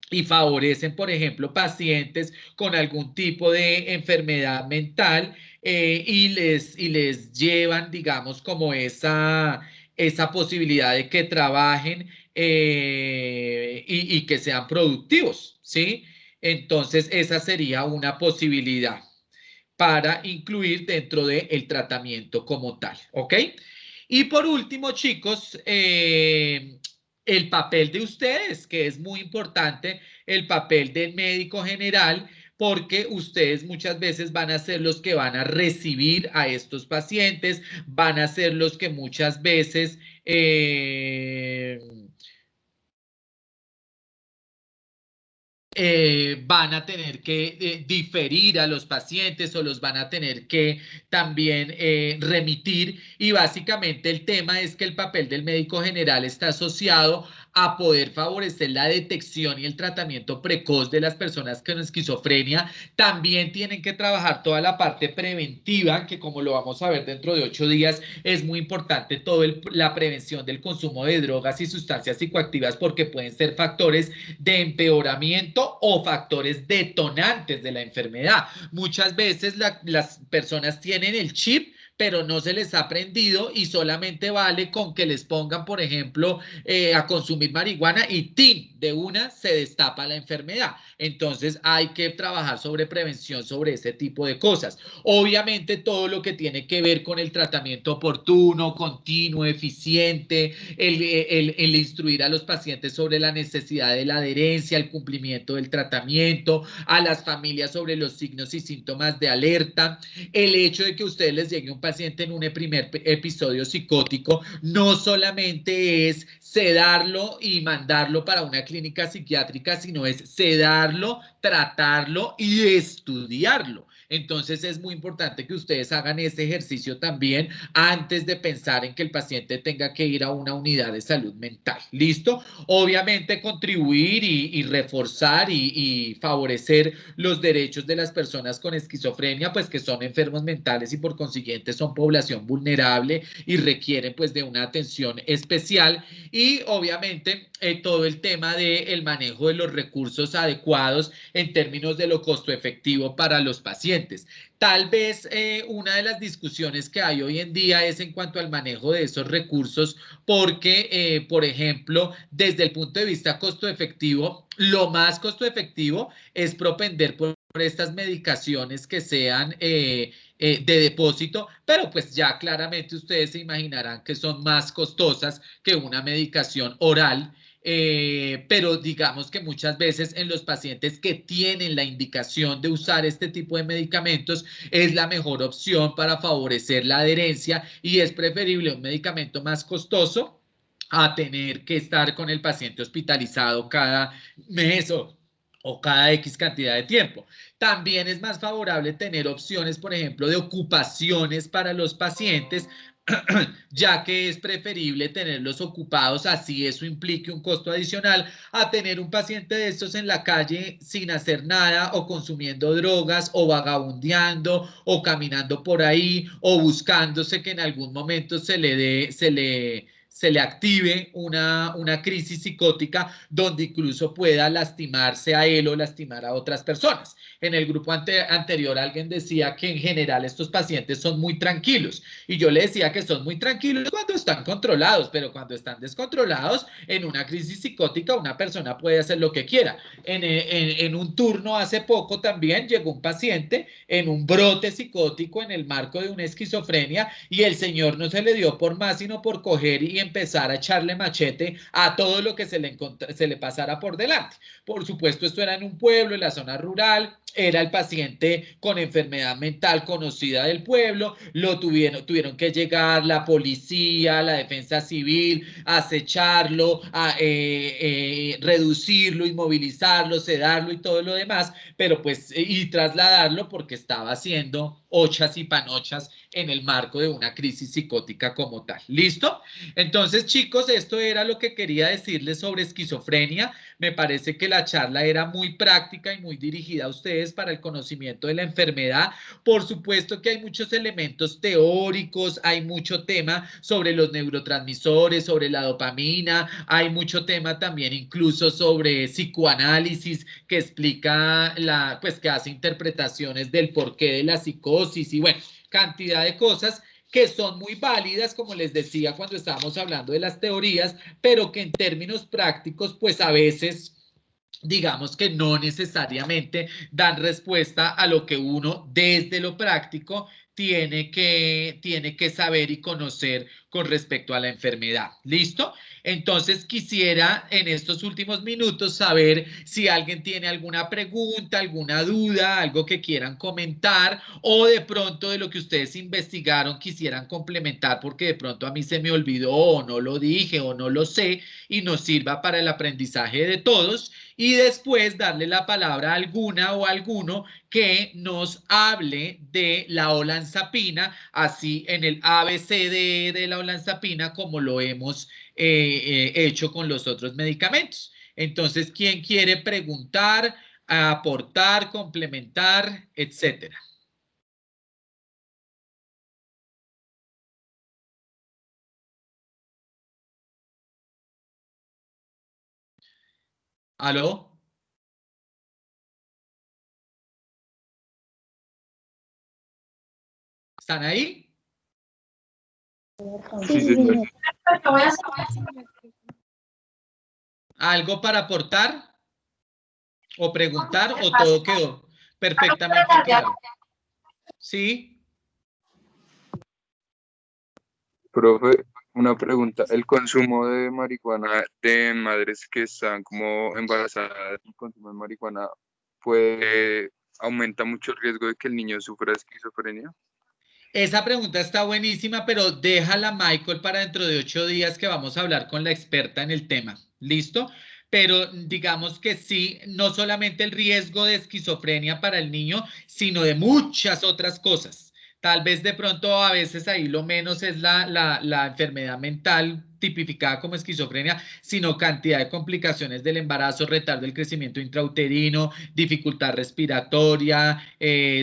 y favorecen, por ejemplo, pacientes con algún tipo de enfermedad mental, y les llevan, digamos, como esa posibilidad de que trabajen, y que sean productivos, ¿sí? Entonces, esa sería una posibilidad para incluir dentro del tratamiento como tal, ¿ok? Y por último, chicos, el papel de ustedes, que es muy importante, el papel del médico general, porque ustedes muchas veces van a ser los que van a recibir a estos pacientes, van a ser los que muchas veces van a tener que diferir a los pacientes o los van a tener que también remitir, y básicamente el tema es que el papel del médico general está asociado a poder favorecer la detección y el tratamiento precoz de las personas con esquizofrenia. También tienen que trabajar toda la parte preventiva, que como lo vamos a ver dentro de 8 días, es muy importante toda la prevención del consumo de drogas y sustancias psicoactivas, porque pueden ser factores de empeoramiento o factores detonantes de la enfermedad. Muchas veces las personas tienen el chip, pero no se les ha aprendido, y solamente vale con que les pongan, por ejemplo, a consumir marihuana y ¡tin! De una se destapa la enfermedad. Entonces hay que trabajar sobre prevención, sobre ese tipo de cosas. Obviamente todo lo que tiene que ver con el tratamiento oportuno, continuo, eficiente, el instruir a los pacientes sobre la necesidad de la adherencia, el cumplimiento del tratamiento, a las familias sobre los signos y síntomas de alerta, el hecho de que a ustedes les llegue un paciente en un primer episodio psicótico, no solamente es sedarlo y mandarlo para una clínica psiquiátrica, sino es sedarlo, tratarlo y estudiarlo. Entonces es muy importante que ustedes hagan ese ejercicio también antes de pensar en que el paciente tenga que ir a una unidad de salud mental. ¿Listo? Obviamente contribuir y reforzar y favorecer los derechos de las personas con esquizofrenia, pues que son enfermos mentales y por consiguiente son población vulnerable y requieren pues de una atención especial, y obviamente todo el tema del manejo de los recursos adecuados en términos de lo costo efectivo para los pacientes. Tal vez una de las discusiones que hay hoy en día es en cuanto al manejo de esos recursos, porque, por ejemplo, desde el punto de vista costo efectivo, lo más costo efectivo es propender por estas medicaciones que sean de depósito, pero pues ya claramente ustedes se imaginarán que son más costosas que una medicación oral. Pero digamos que muchas veces en los pacientes que tienen la indicación de usar este tipo de medicamentos es la mejor opción para favorecer la adherencia, y es preferible un medicamento más costoso a tener que estar con el paciente hospitalizado cada mes o cada X cantidad de tiempo. También es más favorable tener opciones, por ejemplo, de ocupaciones para los pacientes, ya que es preferible tenerlos ocupados, así eso implique un costo adicional, a tener un paciente de estos en la calle sin hacer nada, o consumiendo drogas, o vagabundeando, o caminando por ahí, o buscándose que en algún momento se le active una crisis psicótica donde incluso pueda lastimarse a él o lastimar a otras personas. En el grupo anterior alguien decía que en general estos pacientes son muy tranquilos, y yo le decía que son muy tranquilos cuando están controlados, pero cuando están descontrolados, en una crisis psicótica una persona puede hacer lo que quiera. En un turno hace poco también llegó un paciente en un brote psicótico en el marco de una esquizofrenia, y el señor no se le dio por más sino por coger y empezar a echarle machete a todo lo que se le pasara por delante. Por supuesto, esto era en un pueblo, en la zona rural, era el paciente con enfermedad mental conocida del pueblo, tuvieron que llegar la policía, la defensa civil, a acecharlo, a reducirlo, inmovilizarlo, sedarlo y todo lo demás, pero pues, y trasladarlo porque estaba haciendo ochas y panochas en el marco de una crisis psicótica como tal. ¿Listo? Entonces, chicos, esto era lo que quería decirles sobre esquizofrenia. Me parece que la charla era muy práctica y muy dirigida a ustedes para el conocimiento de la enfermedad. Por supuesto que hay muchos elementos teóricos, hay mucho tema sobre los neurotransmisores, sobre la dopamina, hay mucho tema también incluso sobre psicoanálisis que explica pues que hace interpretaciones del porqué de la psicosis y bueno, cantidad de cosas que son muy válidas, como les decía cuando estábamos hablando de las teorías, pero que en términos prácticos, pues a veces digamos que no necesariamente dan respuesta a lo que uno desde lo práctico tiene que saber y conocer con respecto a la enfermedad. ¿Listo? Entonces quisiera en estos últimos minutos saber si alguien tiene alguna pregunta, alguna duda, algo que quieran comentar, o de pronto de lo que ustedes investigaron quisieran complementar porque de pronto a mí se me olvidó o no lo dije o no lo sé y nos sirva para el aprendizaje de todos, y después darle la palabra a alguna o alguno que nos hable de la olanzapina, así en el ABCD de la olanzapina como lo hemos hecho con los otros medicamentos. Entonces, ¿quién quiere preguntar, aportar, complementar, etcétera? ¿Aló? ¿Están ahí? Sí, señor. ¿Algo para aportar o preguntar o todo quedó perfectamente claro? ¿Sí? Profe, una pregunta. ¿El consumo de marihuana de madres que están como embarazadas y consumen marihuana puede aumenta mucho el riesgo de que el niño sufra esquizofrenia? Esa pregunta está buenísima, pero déjala, Michael, para dentro de 8 días que vamos a hablar con la experta en el tema. ¿Listo? pero digamos que sí, no solamente el riesgo de esquizofrenia para el niño, sino de muchas otras cosas. Tal vez de pronto a veces ahí lo menos es la enfermedad mental tipificada como esquizofrenia, sino cantidad de complicaciones del embarazo, retardo del crecimiento intrauterino, dificultad respiratoria,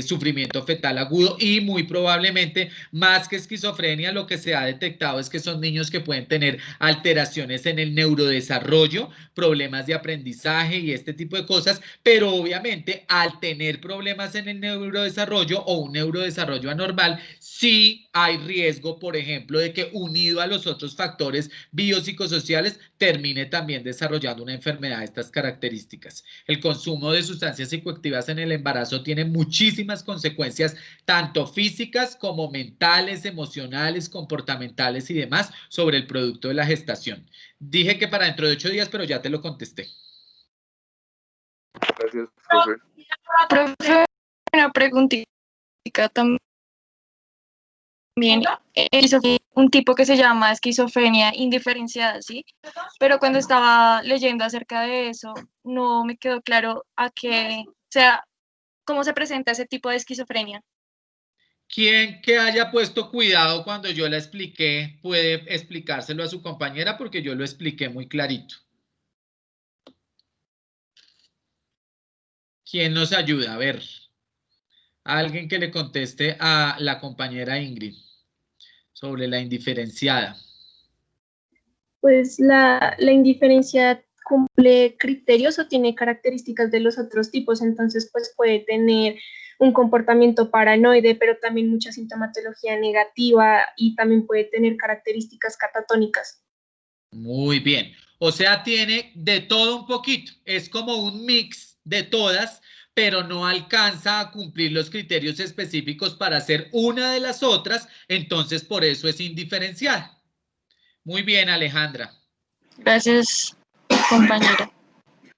sufrimiento fetal agudo y muy probablemente más que esquizofrenia lo que se ha detectado es que son niños que pueden tener alteraciones en el neurodesarrollo, problemas de aprendizaje y este tipo de cosas, pero obviamente al tener problemas en el neurodesarrollo o un neurodesarrollo anormal, sí hay riesgo, por ejemplo, de que unido a los otros factores biopsicosociales termine también desarrollando una enfermedad de estas características. El consumo de sustancias psicoactivas en el embarazo tiene muchísimas consecuencias, tanto físicas como mentales, emocionales, comportamentales y demás, sobre el producto de la gestación. Dije que para dentro de 8 días, pero ya te lo contesté. Gracias, profe. Profe, una preguntita también. Un tipo que se llama esquizofrenia indiferenciada, ¿sí? Pero cuando estaba leyendo acerca de eso, no me quedó claro a qué, o sea, cómo se presenta ese tipo de esquizofrenia. Quien que haya puesto cuidado cuando yo la expliqué puede explicárselo a su compañera porque yo lo expliqué muy clarito. ¿Quién nos ayuda? A ver, alguien que le conteste a la compañera Ingrid sobre la indiferenciada. Pues la indiferencia cumple criterios o tiene características de los otros tipos, entonces pues puede tener un comportamiento paranoide, pero también mucha sintomatología negativa y también puede tener características catatónicas. Muy bien. O sea, tiene de todo un poquito. Es como un mix de todas, pero no alcanza a cumplir los criterios específicos para ser una de las otras, entonces por eso es indiferenciada. Muy bien, Alejandra. Gracias, compañera.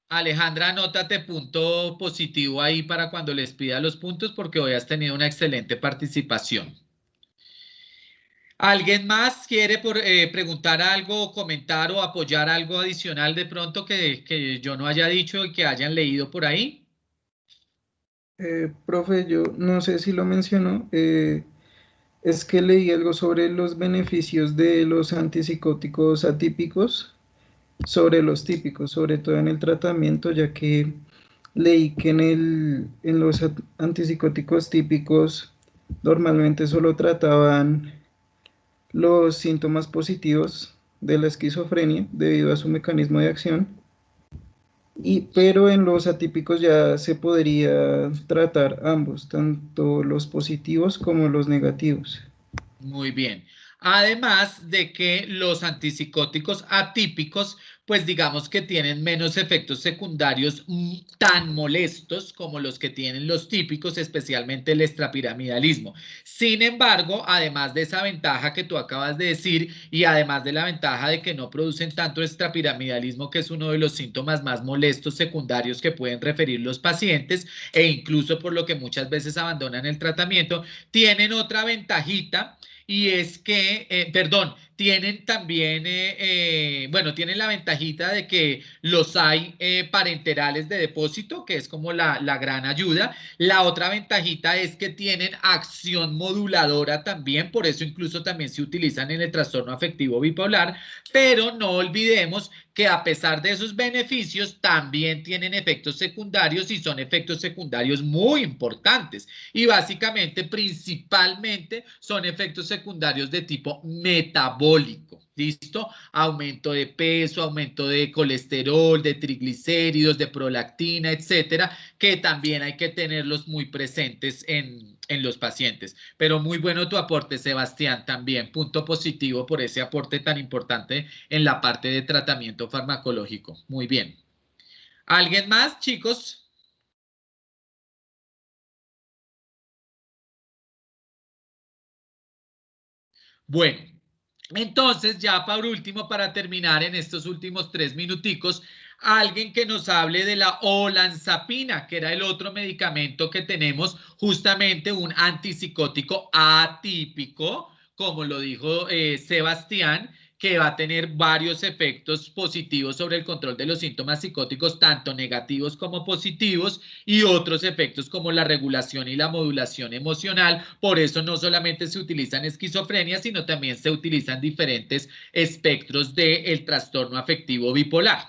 Alejandra, anótate punto positivo ahí para cuando les pida los puntos porque hoy has tenido una excelente participación. ¿Alguien más quiere preguntar algo, comentar o apoyar algo adicional de pronto que yo no haya dicho y que hayan leído por ahí? Profe, yo no sé si lo mencionó, es que leí algo sobre los beneficios de los antipsicóticos atípicos sobre los típicos, sobre todo en el tratamiento, ya que leí que en los antipsicóticos típicos normalmente solo trataban los síntomas positivos de la esquizofrenia debido a su mecanismo de acción, pero en los atípicos ya se podría tratar ambos, tanto los positivos como los negativos. Muy bien. Además de que los antipsicóticos atípicos, pues digamos que tienen menos efectos secundarios tan molestos como los que tienen los típicos, especialmente el extrapiramidalismo. Sin embargo, además de esa ventaja que tú acabas de decir y además de la ventaja de que no producen tanto extrapiramidalismo, que es uno de los síntomas más molestos secundarios que pueden referir los pacientes e incluso por lo que muchas veces abandonan el tratamiento, tienen otra ventajita y es que, tienen también, bueno, tienen la ventajita de que los hay parenterales de depósito, que es como la gran ayuda. La otra ventajita es que tienen acción moduladora también, por eso incluso también se utilizan en el trastorno afectivo bipolar, pero no olvidemos que a pesar de esos beneficios también tienen efectos secundarios y son efectos secundarios muy importantes y básicamente principalmente son efectos secundarios de tipo metabólico, ¿listo? Aumento de peso, aumento de colesterol, de triglicéridos, de prolactina, etcétera, que también hay que tenerlos muy presentes en los pacientes. Pero muy bueno tu aporte, Sebastián, también. Punto positivo por ese aporte tan importante en la parte de tratamiento farmacológico. Muy bien. ¿Alguien más, chicos? Bueno, entonces ya por último, para terminar en estos últimos 3 minuticos, alguien que nos hable de la olanzapina, que era el otro medicamento que tenemos, justamente un antipsicótico atípico, como lo dijo Sebastián, que va a tener varios efectos positivos sobre el control de los síntomas psicóticos, tanto negativos como positivos, y otros efectos como la regulación y la modulación emocional. Por eso no solamente se utiliza en esquizofrenia, sino también se utilizan diferentes espectros del trastorno afectivo bipolar.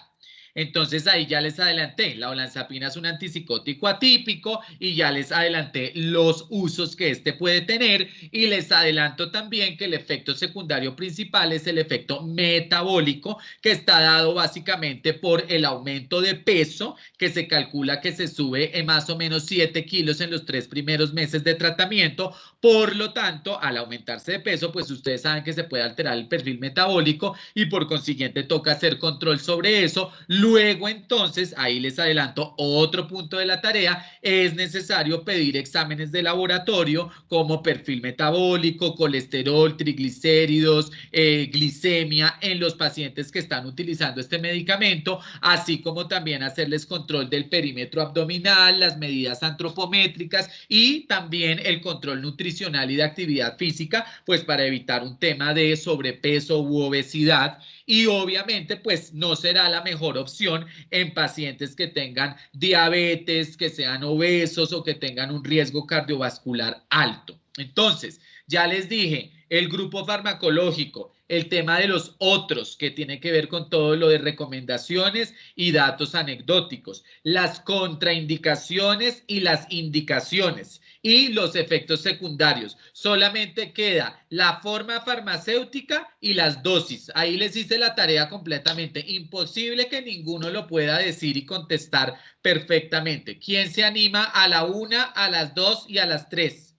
Entonces ahí ya les adelanté, la olanzapina es un antipsicótico atípico y ya les adelanté los usos que este puede tener, y les adelanto también que el efecto secundario principal es el efecto metabólico, que está dado básicamente por el aumento de peso, que se calcula que se sube en más o menos 7 kilos en los 3 primeros meses de tratamiento. Por lo tanto, al aumentarse de peso, pues ustedes saben que se puede alterar el perfil metabólico y por consiguiente toca hacer control sobre eso. Luego, entonces, ahí les adelanto otro punto de la tarea, es necesario pedir exámenes de laboratorio como perfil metabólico, colesterol, triglicéridos, glicemia en los pacientes que están utilizando este medicamento, así como también hacerles control del perímetro abdominal, las medidas antropométricas y también el control nutricional y de actividad física, pues para evitar un tema de sobrepeso u obesidad. Y obviamente pues no será la mejor opción en pacientes que tengan diabetes, que sean obesos o que tengan un riesgo cardiovascular alto. Entonces, ya les dije, el grupo farmacológico, el tema de los otros, que tiene que ver con todo lo de recomendaciones y datos anecdóticos, las contraindicaciones y las indicaciones y los efectos secundarios. Solamente queda la forma farmacéutica y las dosis. Ahí les hice la tarea completamente. Imposible que ninguno lo pueda decir y contestar perfectamente. ¿Quién se anima a la 1, a las 2 y a las 3?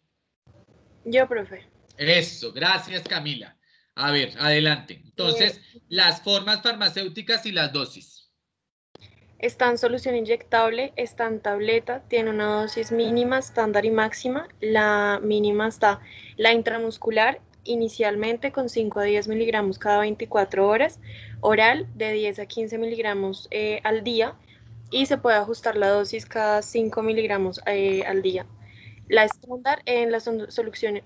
Yo, profe. Eso, gracias Camila. A ver, adelante. Entonces, las formas farmacéuticas y las dosis. Está en solución inyectable, está en tableta, tiene una dosis mínima, estándar y máxima. La mínima está la intramuscular, inicialmente con 5 a 10 miligramos cada 24 horas, oral de 10 a 15 miligramos al día, y se puede ajustar la dosis cada 5 miligramos al día. La estándar en la solución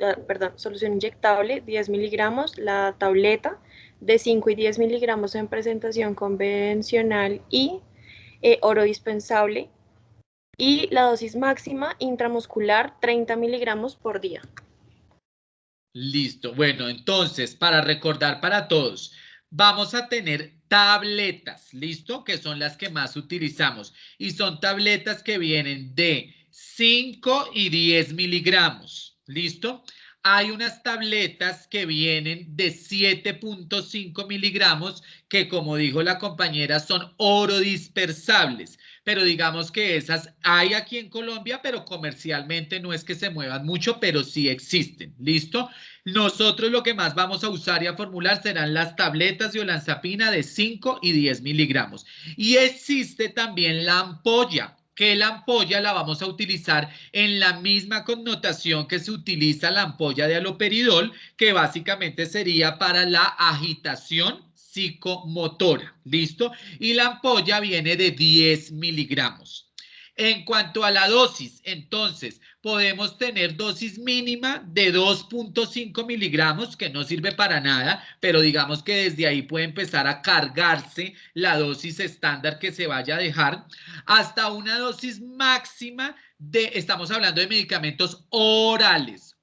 inyectable, 10 miligramos, la tableta de 5 y 10 miligramos en presentación convencional y oro dispensable, y la dosis máxima intramuscular 30 miligramos por día. Listo. Bueno, entonces, para recordar para todos, vamos a tener tabletas, ¿listo? Que son las que más utilizamos. Y son tabletas que vienen de 5 y 10 miligramos, ¿listo? Hay unas tabletas que vienen de 7.5 miligramos que, como dijo la compañera, son orodispersables. Pero digamos que esas hay aquí en Colombia, pero comercialmente no es que se muevan mucho, pero sí existen, ¿listo? Nosotros lo que más vamos a usar y a formular serán las tabletas de olanzapina de 5 y 10 miligramos. Y existe también la ampolla, que la ampolla la vamos a utilizar en la misma connotación que se utiliza la ampolla de haloperidol, que básicamente sería para la agitación psicomotora, ¿listo? Y la ampolla viene de 10 miligramos. En cuanto a la dosis, entonces, podemos tener dosis mínima de 2.5 miligramos, que no sirve para nada, pero digamos que desde ahí puede empezar a cargarse la dosis estándar que se vaya a dejar, hasta una dosis máxima de, estamos hablando de medicamentos orales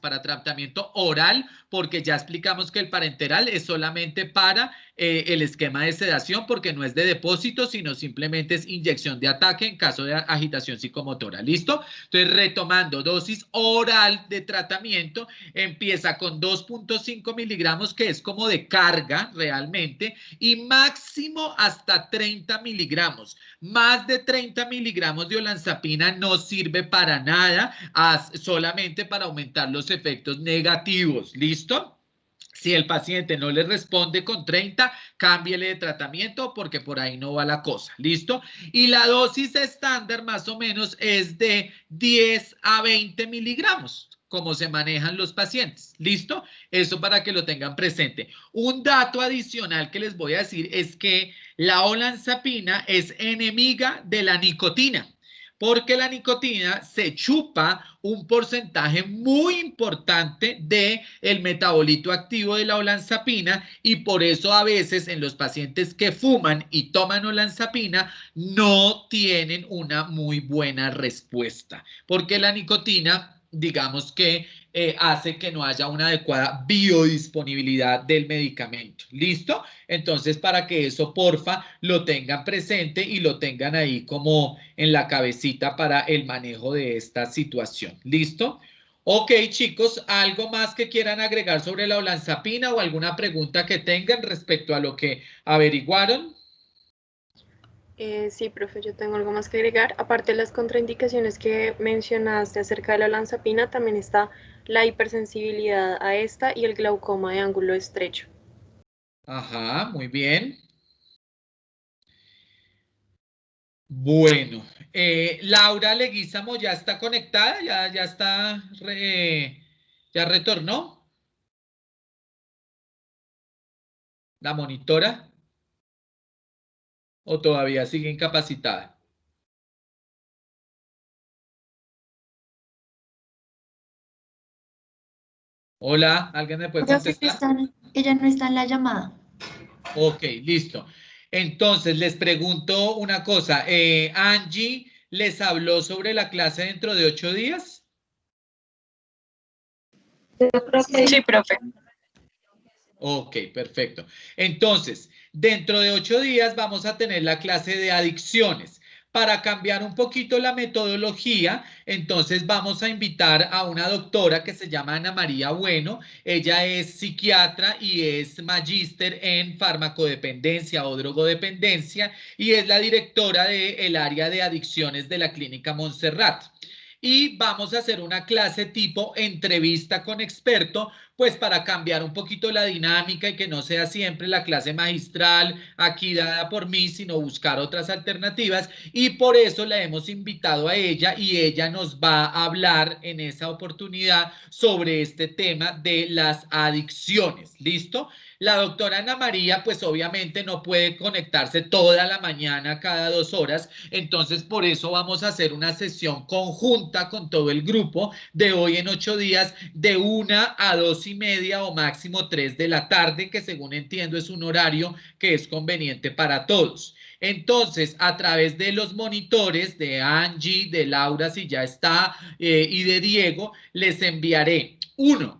para tratamiento oral, porque ya explicamos que el parenteral es solamente para el esquema de sedación, porque no es de depósito, sino simplemente es inyección de ataque en caso de agitación psicomotora. ¿Listo? Entonces, retomando, dosis oral de tratamiento empieza con 2.5 miligramos, que es como de carga realmente, y máximo hasta 30 miligramos. Más de 30 miligramos de olanzapina no sirve para nada, solamente para aumentar los efectos negativos. ¿Listo? Si el paciente no le responde con 30, cámbiele de tratamiento porque por ahí no va la cosa. ¿Listo? Y la dosis estándar más o menos es de 10 a 20 miligramos, como se manejan los pacientes. ¿Listo? Eso para que lo tengan presente. Un dato adicional que les voy a decir es que la olanzapina es enemiga de la nicotina. porque la nicotina se chupa un porcentaje muy importante del metabolito activo de la olanzapina y por eso a veces en los pacientes que fuman y toman olanzapina no tienen una muy buena respuesta, porque la nicotina, digamos que hace que no haya una adecuada biodisponibilidad del medicamento. ¿Listo? Entonces, para que eso, porfa, lo tengan presente y lo tengan ahí como en la cabecita para el manejo de esta situación. ¿Listo? Ok, chicos, ¿algo más que quieran agregar sobre la olanzapina o alguna pregunta que tengan respecto a lo que averiguaron? Sí, profe, yo tengo algo más que agregar. Aparte de las contraindicaciones que mencionaste acerca de la olanzapina, también está la hipersensibilidad a esta y el glaucoma de ángulo estrecho. Ajá, muy bien. Bueno, Laura Leguizamo ya está conectada, ya está, ya retornó la monitora o todavía sigue incapacitada. Hola, ¿alguien me puede Profe, contestar? ella no está en la llamada. Ok, listo. Entonces, les pregunto una cosa. Angie, ¿les habló sobre la clase dentro de 8 días? Sí, profe. Ok, perfecto. Entonces, dentro de 8 días vamos a tener la clase de adicciones. Para cambiar un poquito la metodología, entonces vamos a invitar a una doctora que se llama Ana María Bueno. Ella es psiquiatra y es magíster en farmacodependencia o drogodependencia y es la directora del área de adicciones de la Clínica Montserrat. Y vamos a hacer una clase tipo entrevista con experto, pues para cambiar un poquito la dinámica y que no sea siempre la clase magistral aquí dada por mí, sino buscar otras alternativas. Y por eso la hemos invitado a ella y ella nos va a hablar en esa oportunidad sobre este tema de las adicciones. ¿Listo? La doctora Ana María, pues obviamente no puede conectarse toda la mañana cada 2 horas, entonces por eso vamos a hacer una sesión conjunta con todo el grupo de hoy en 8 días, de 1 a 2:30 o máximo 3 de la tarde, que según entiendo es un horario que es conveniente para todos. Entonces, a través de los monitores de Angie, de Laura, si ya está, y de Diego, les enviaré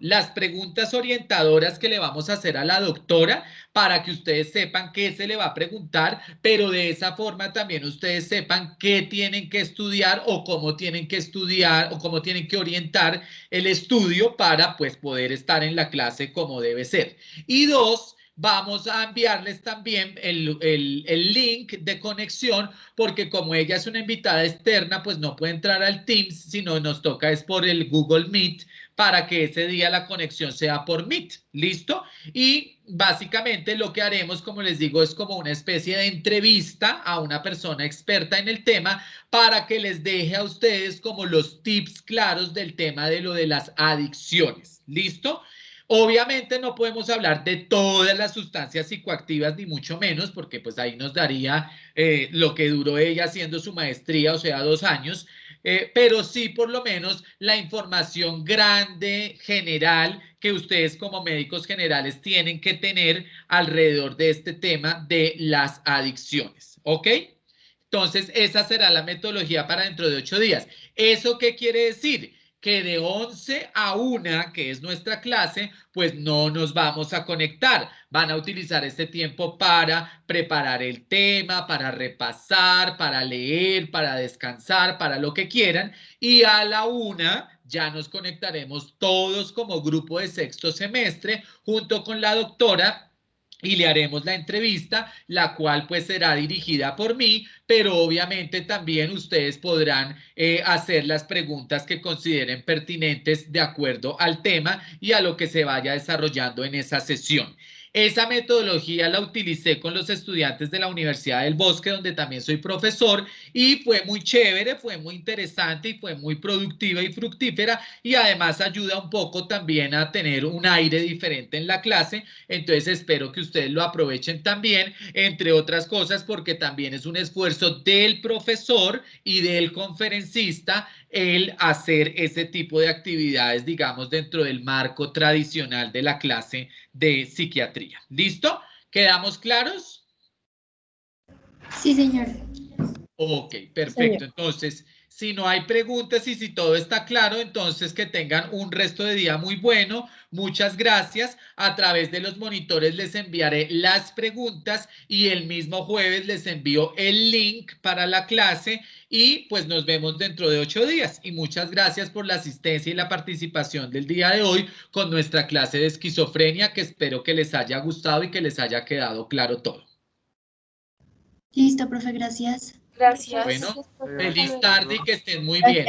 las preguntas orientadoras que le vamos a hacer a la doctora para que ustedes sepan qué se le va a preguntar, pero de esa forma también ustedes sepan qué tienen que estudiar o cómo tienen que estudiar o cómo tienen que orientar el estudio para pues poder estar en la clase como debe ser. Y 2, vamos a enviarles también el link de conexión, porque como ella es una invitada externa, pues no puede entrar al Teams, sino nos toca es por el Google Meet, para que ese día la conexión sea por Meet. ¿Listo? Y básicamente lo que haremos, como les digo, es como una especie de entrevista a una persona experta en el tema para que les deje a ustedes como los tips claros del tema de lo de las adicciones. ¿Listo? Obviamente no podemos hablar de todas las sustancias psicoactivas, ni mucho menos, porque pues ahí nos daría lo que duró ella haciendo su maestría, o sea, 2 años, pero sí por lo menos la información grande, general, que ustedes como médicos generales tienen que tener alrededor de este tema de las adicciones. ¿Ok? Entonces, esa será la metodología para dentro de 8 días. ¿Eso qué quiere decir? Que de 11 a 1, que es nuestra clase, pues no nos vamos a conectar. Van a utilizar este tiempo para preparar el tema, para repasar, para leer, para descansar, para lo que quieran. Y a la 1 ya nos conectaremos todos como grupo de sexto semestre junto con la doctora y le haremos la entrevista, la cual pues será dirigida por mí, pero obviamente también ustedes podrán hacer las preguntas que consideren pertinentes de acuerdo al tema y a lo que se vaya desarrollando en esa sesión. Esa metodología la utilicé con los estudiantes de la Universidad del Bosque, donde también soy profesor, y fue muy chévere, fue muy interesante y fue muy productiva y fructífera, y además ayuda un poco también a tener un aire diferente en la clase. Entonces espero que ustedes lo aprovechen también, entre otras cosas porque también es un esfuerzo del profesor y del conferencista el hacer ese tipo de actividades, digamos, dentro del marco tradicional de la clase de psiquiatría. ¿Listo? ¿Quedamos claros? Sí, señor. Ok, perfecto. Entonces, si no hay preguntas y si todo está claro, entonces que tengan un resto de día muy bueno. Muchas gracias. A través de los monitores les enviaré las preguntas y el mismo jueves les envío el link para la clase y pues nos vemos dentro de 8 días. Y muchas gracias por la asistencia y la participación del día de hoy con nuestra clase de esquizofrenia, que espero que les haya gustado y que les haya quedado claro todo. Listo, profe, gracias. Gracias. Bueno, Gracias, profe. feliz Hasta luego. tarde y que estén muy bien.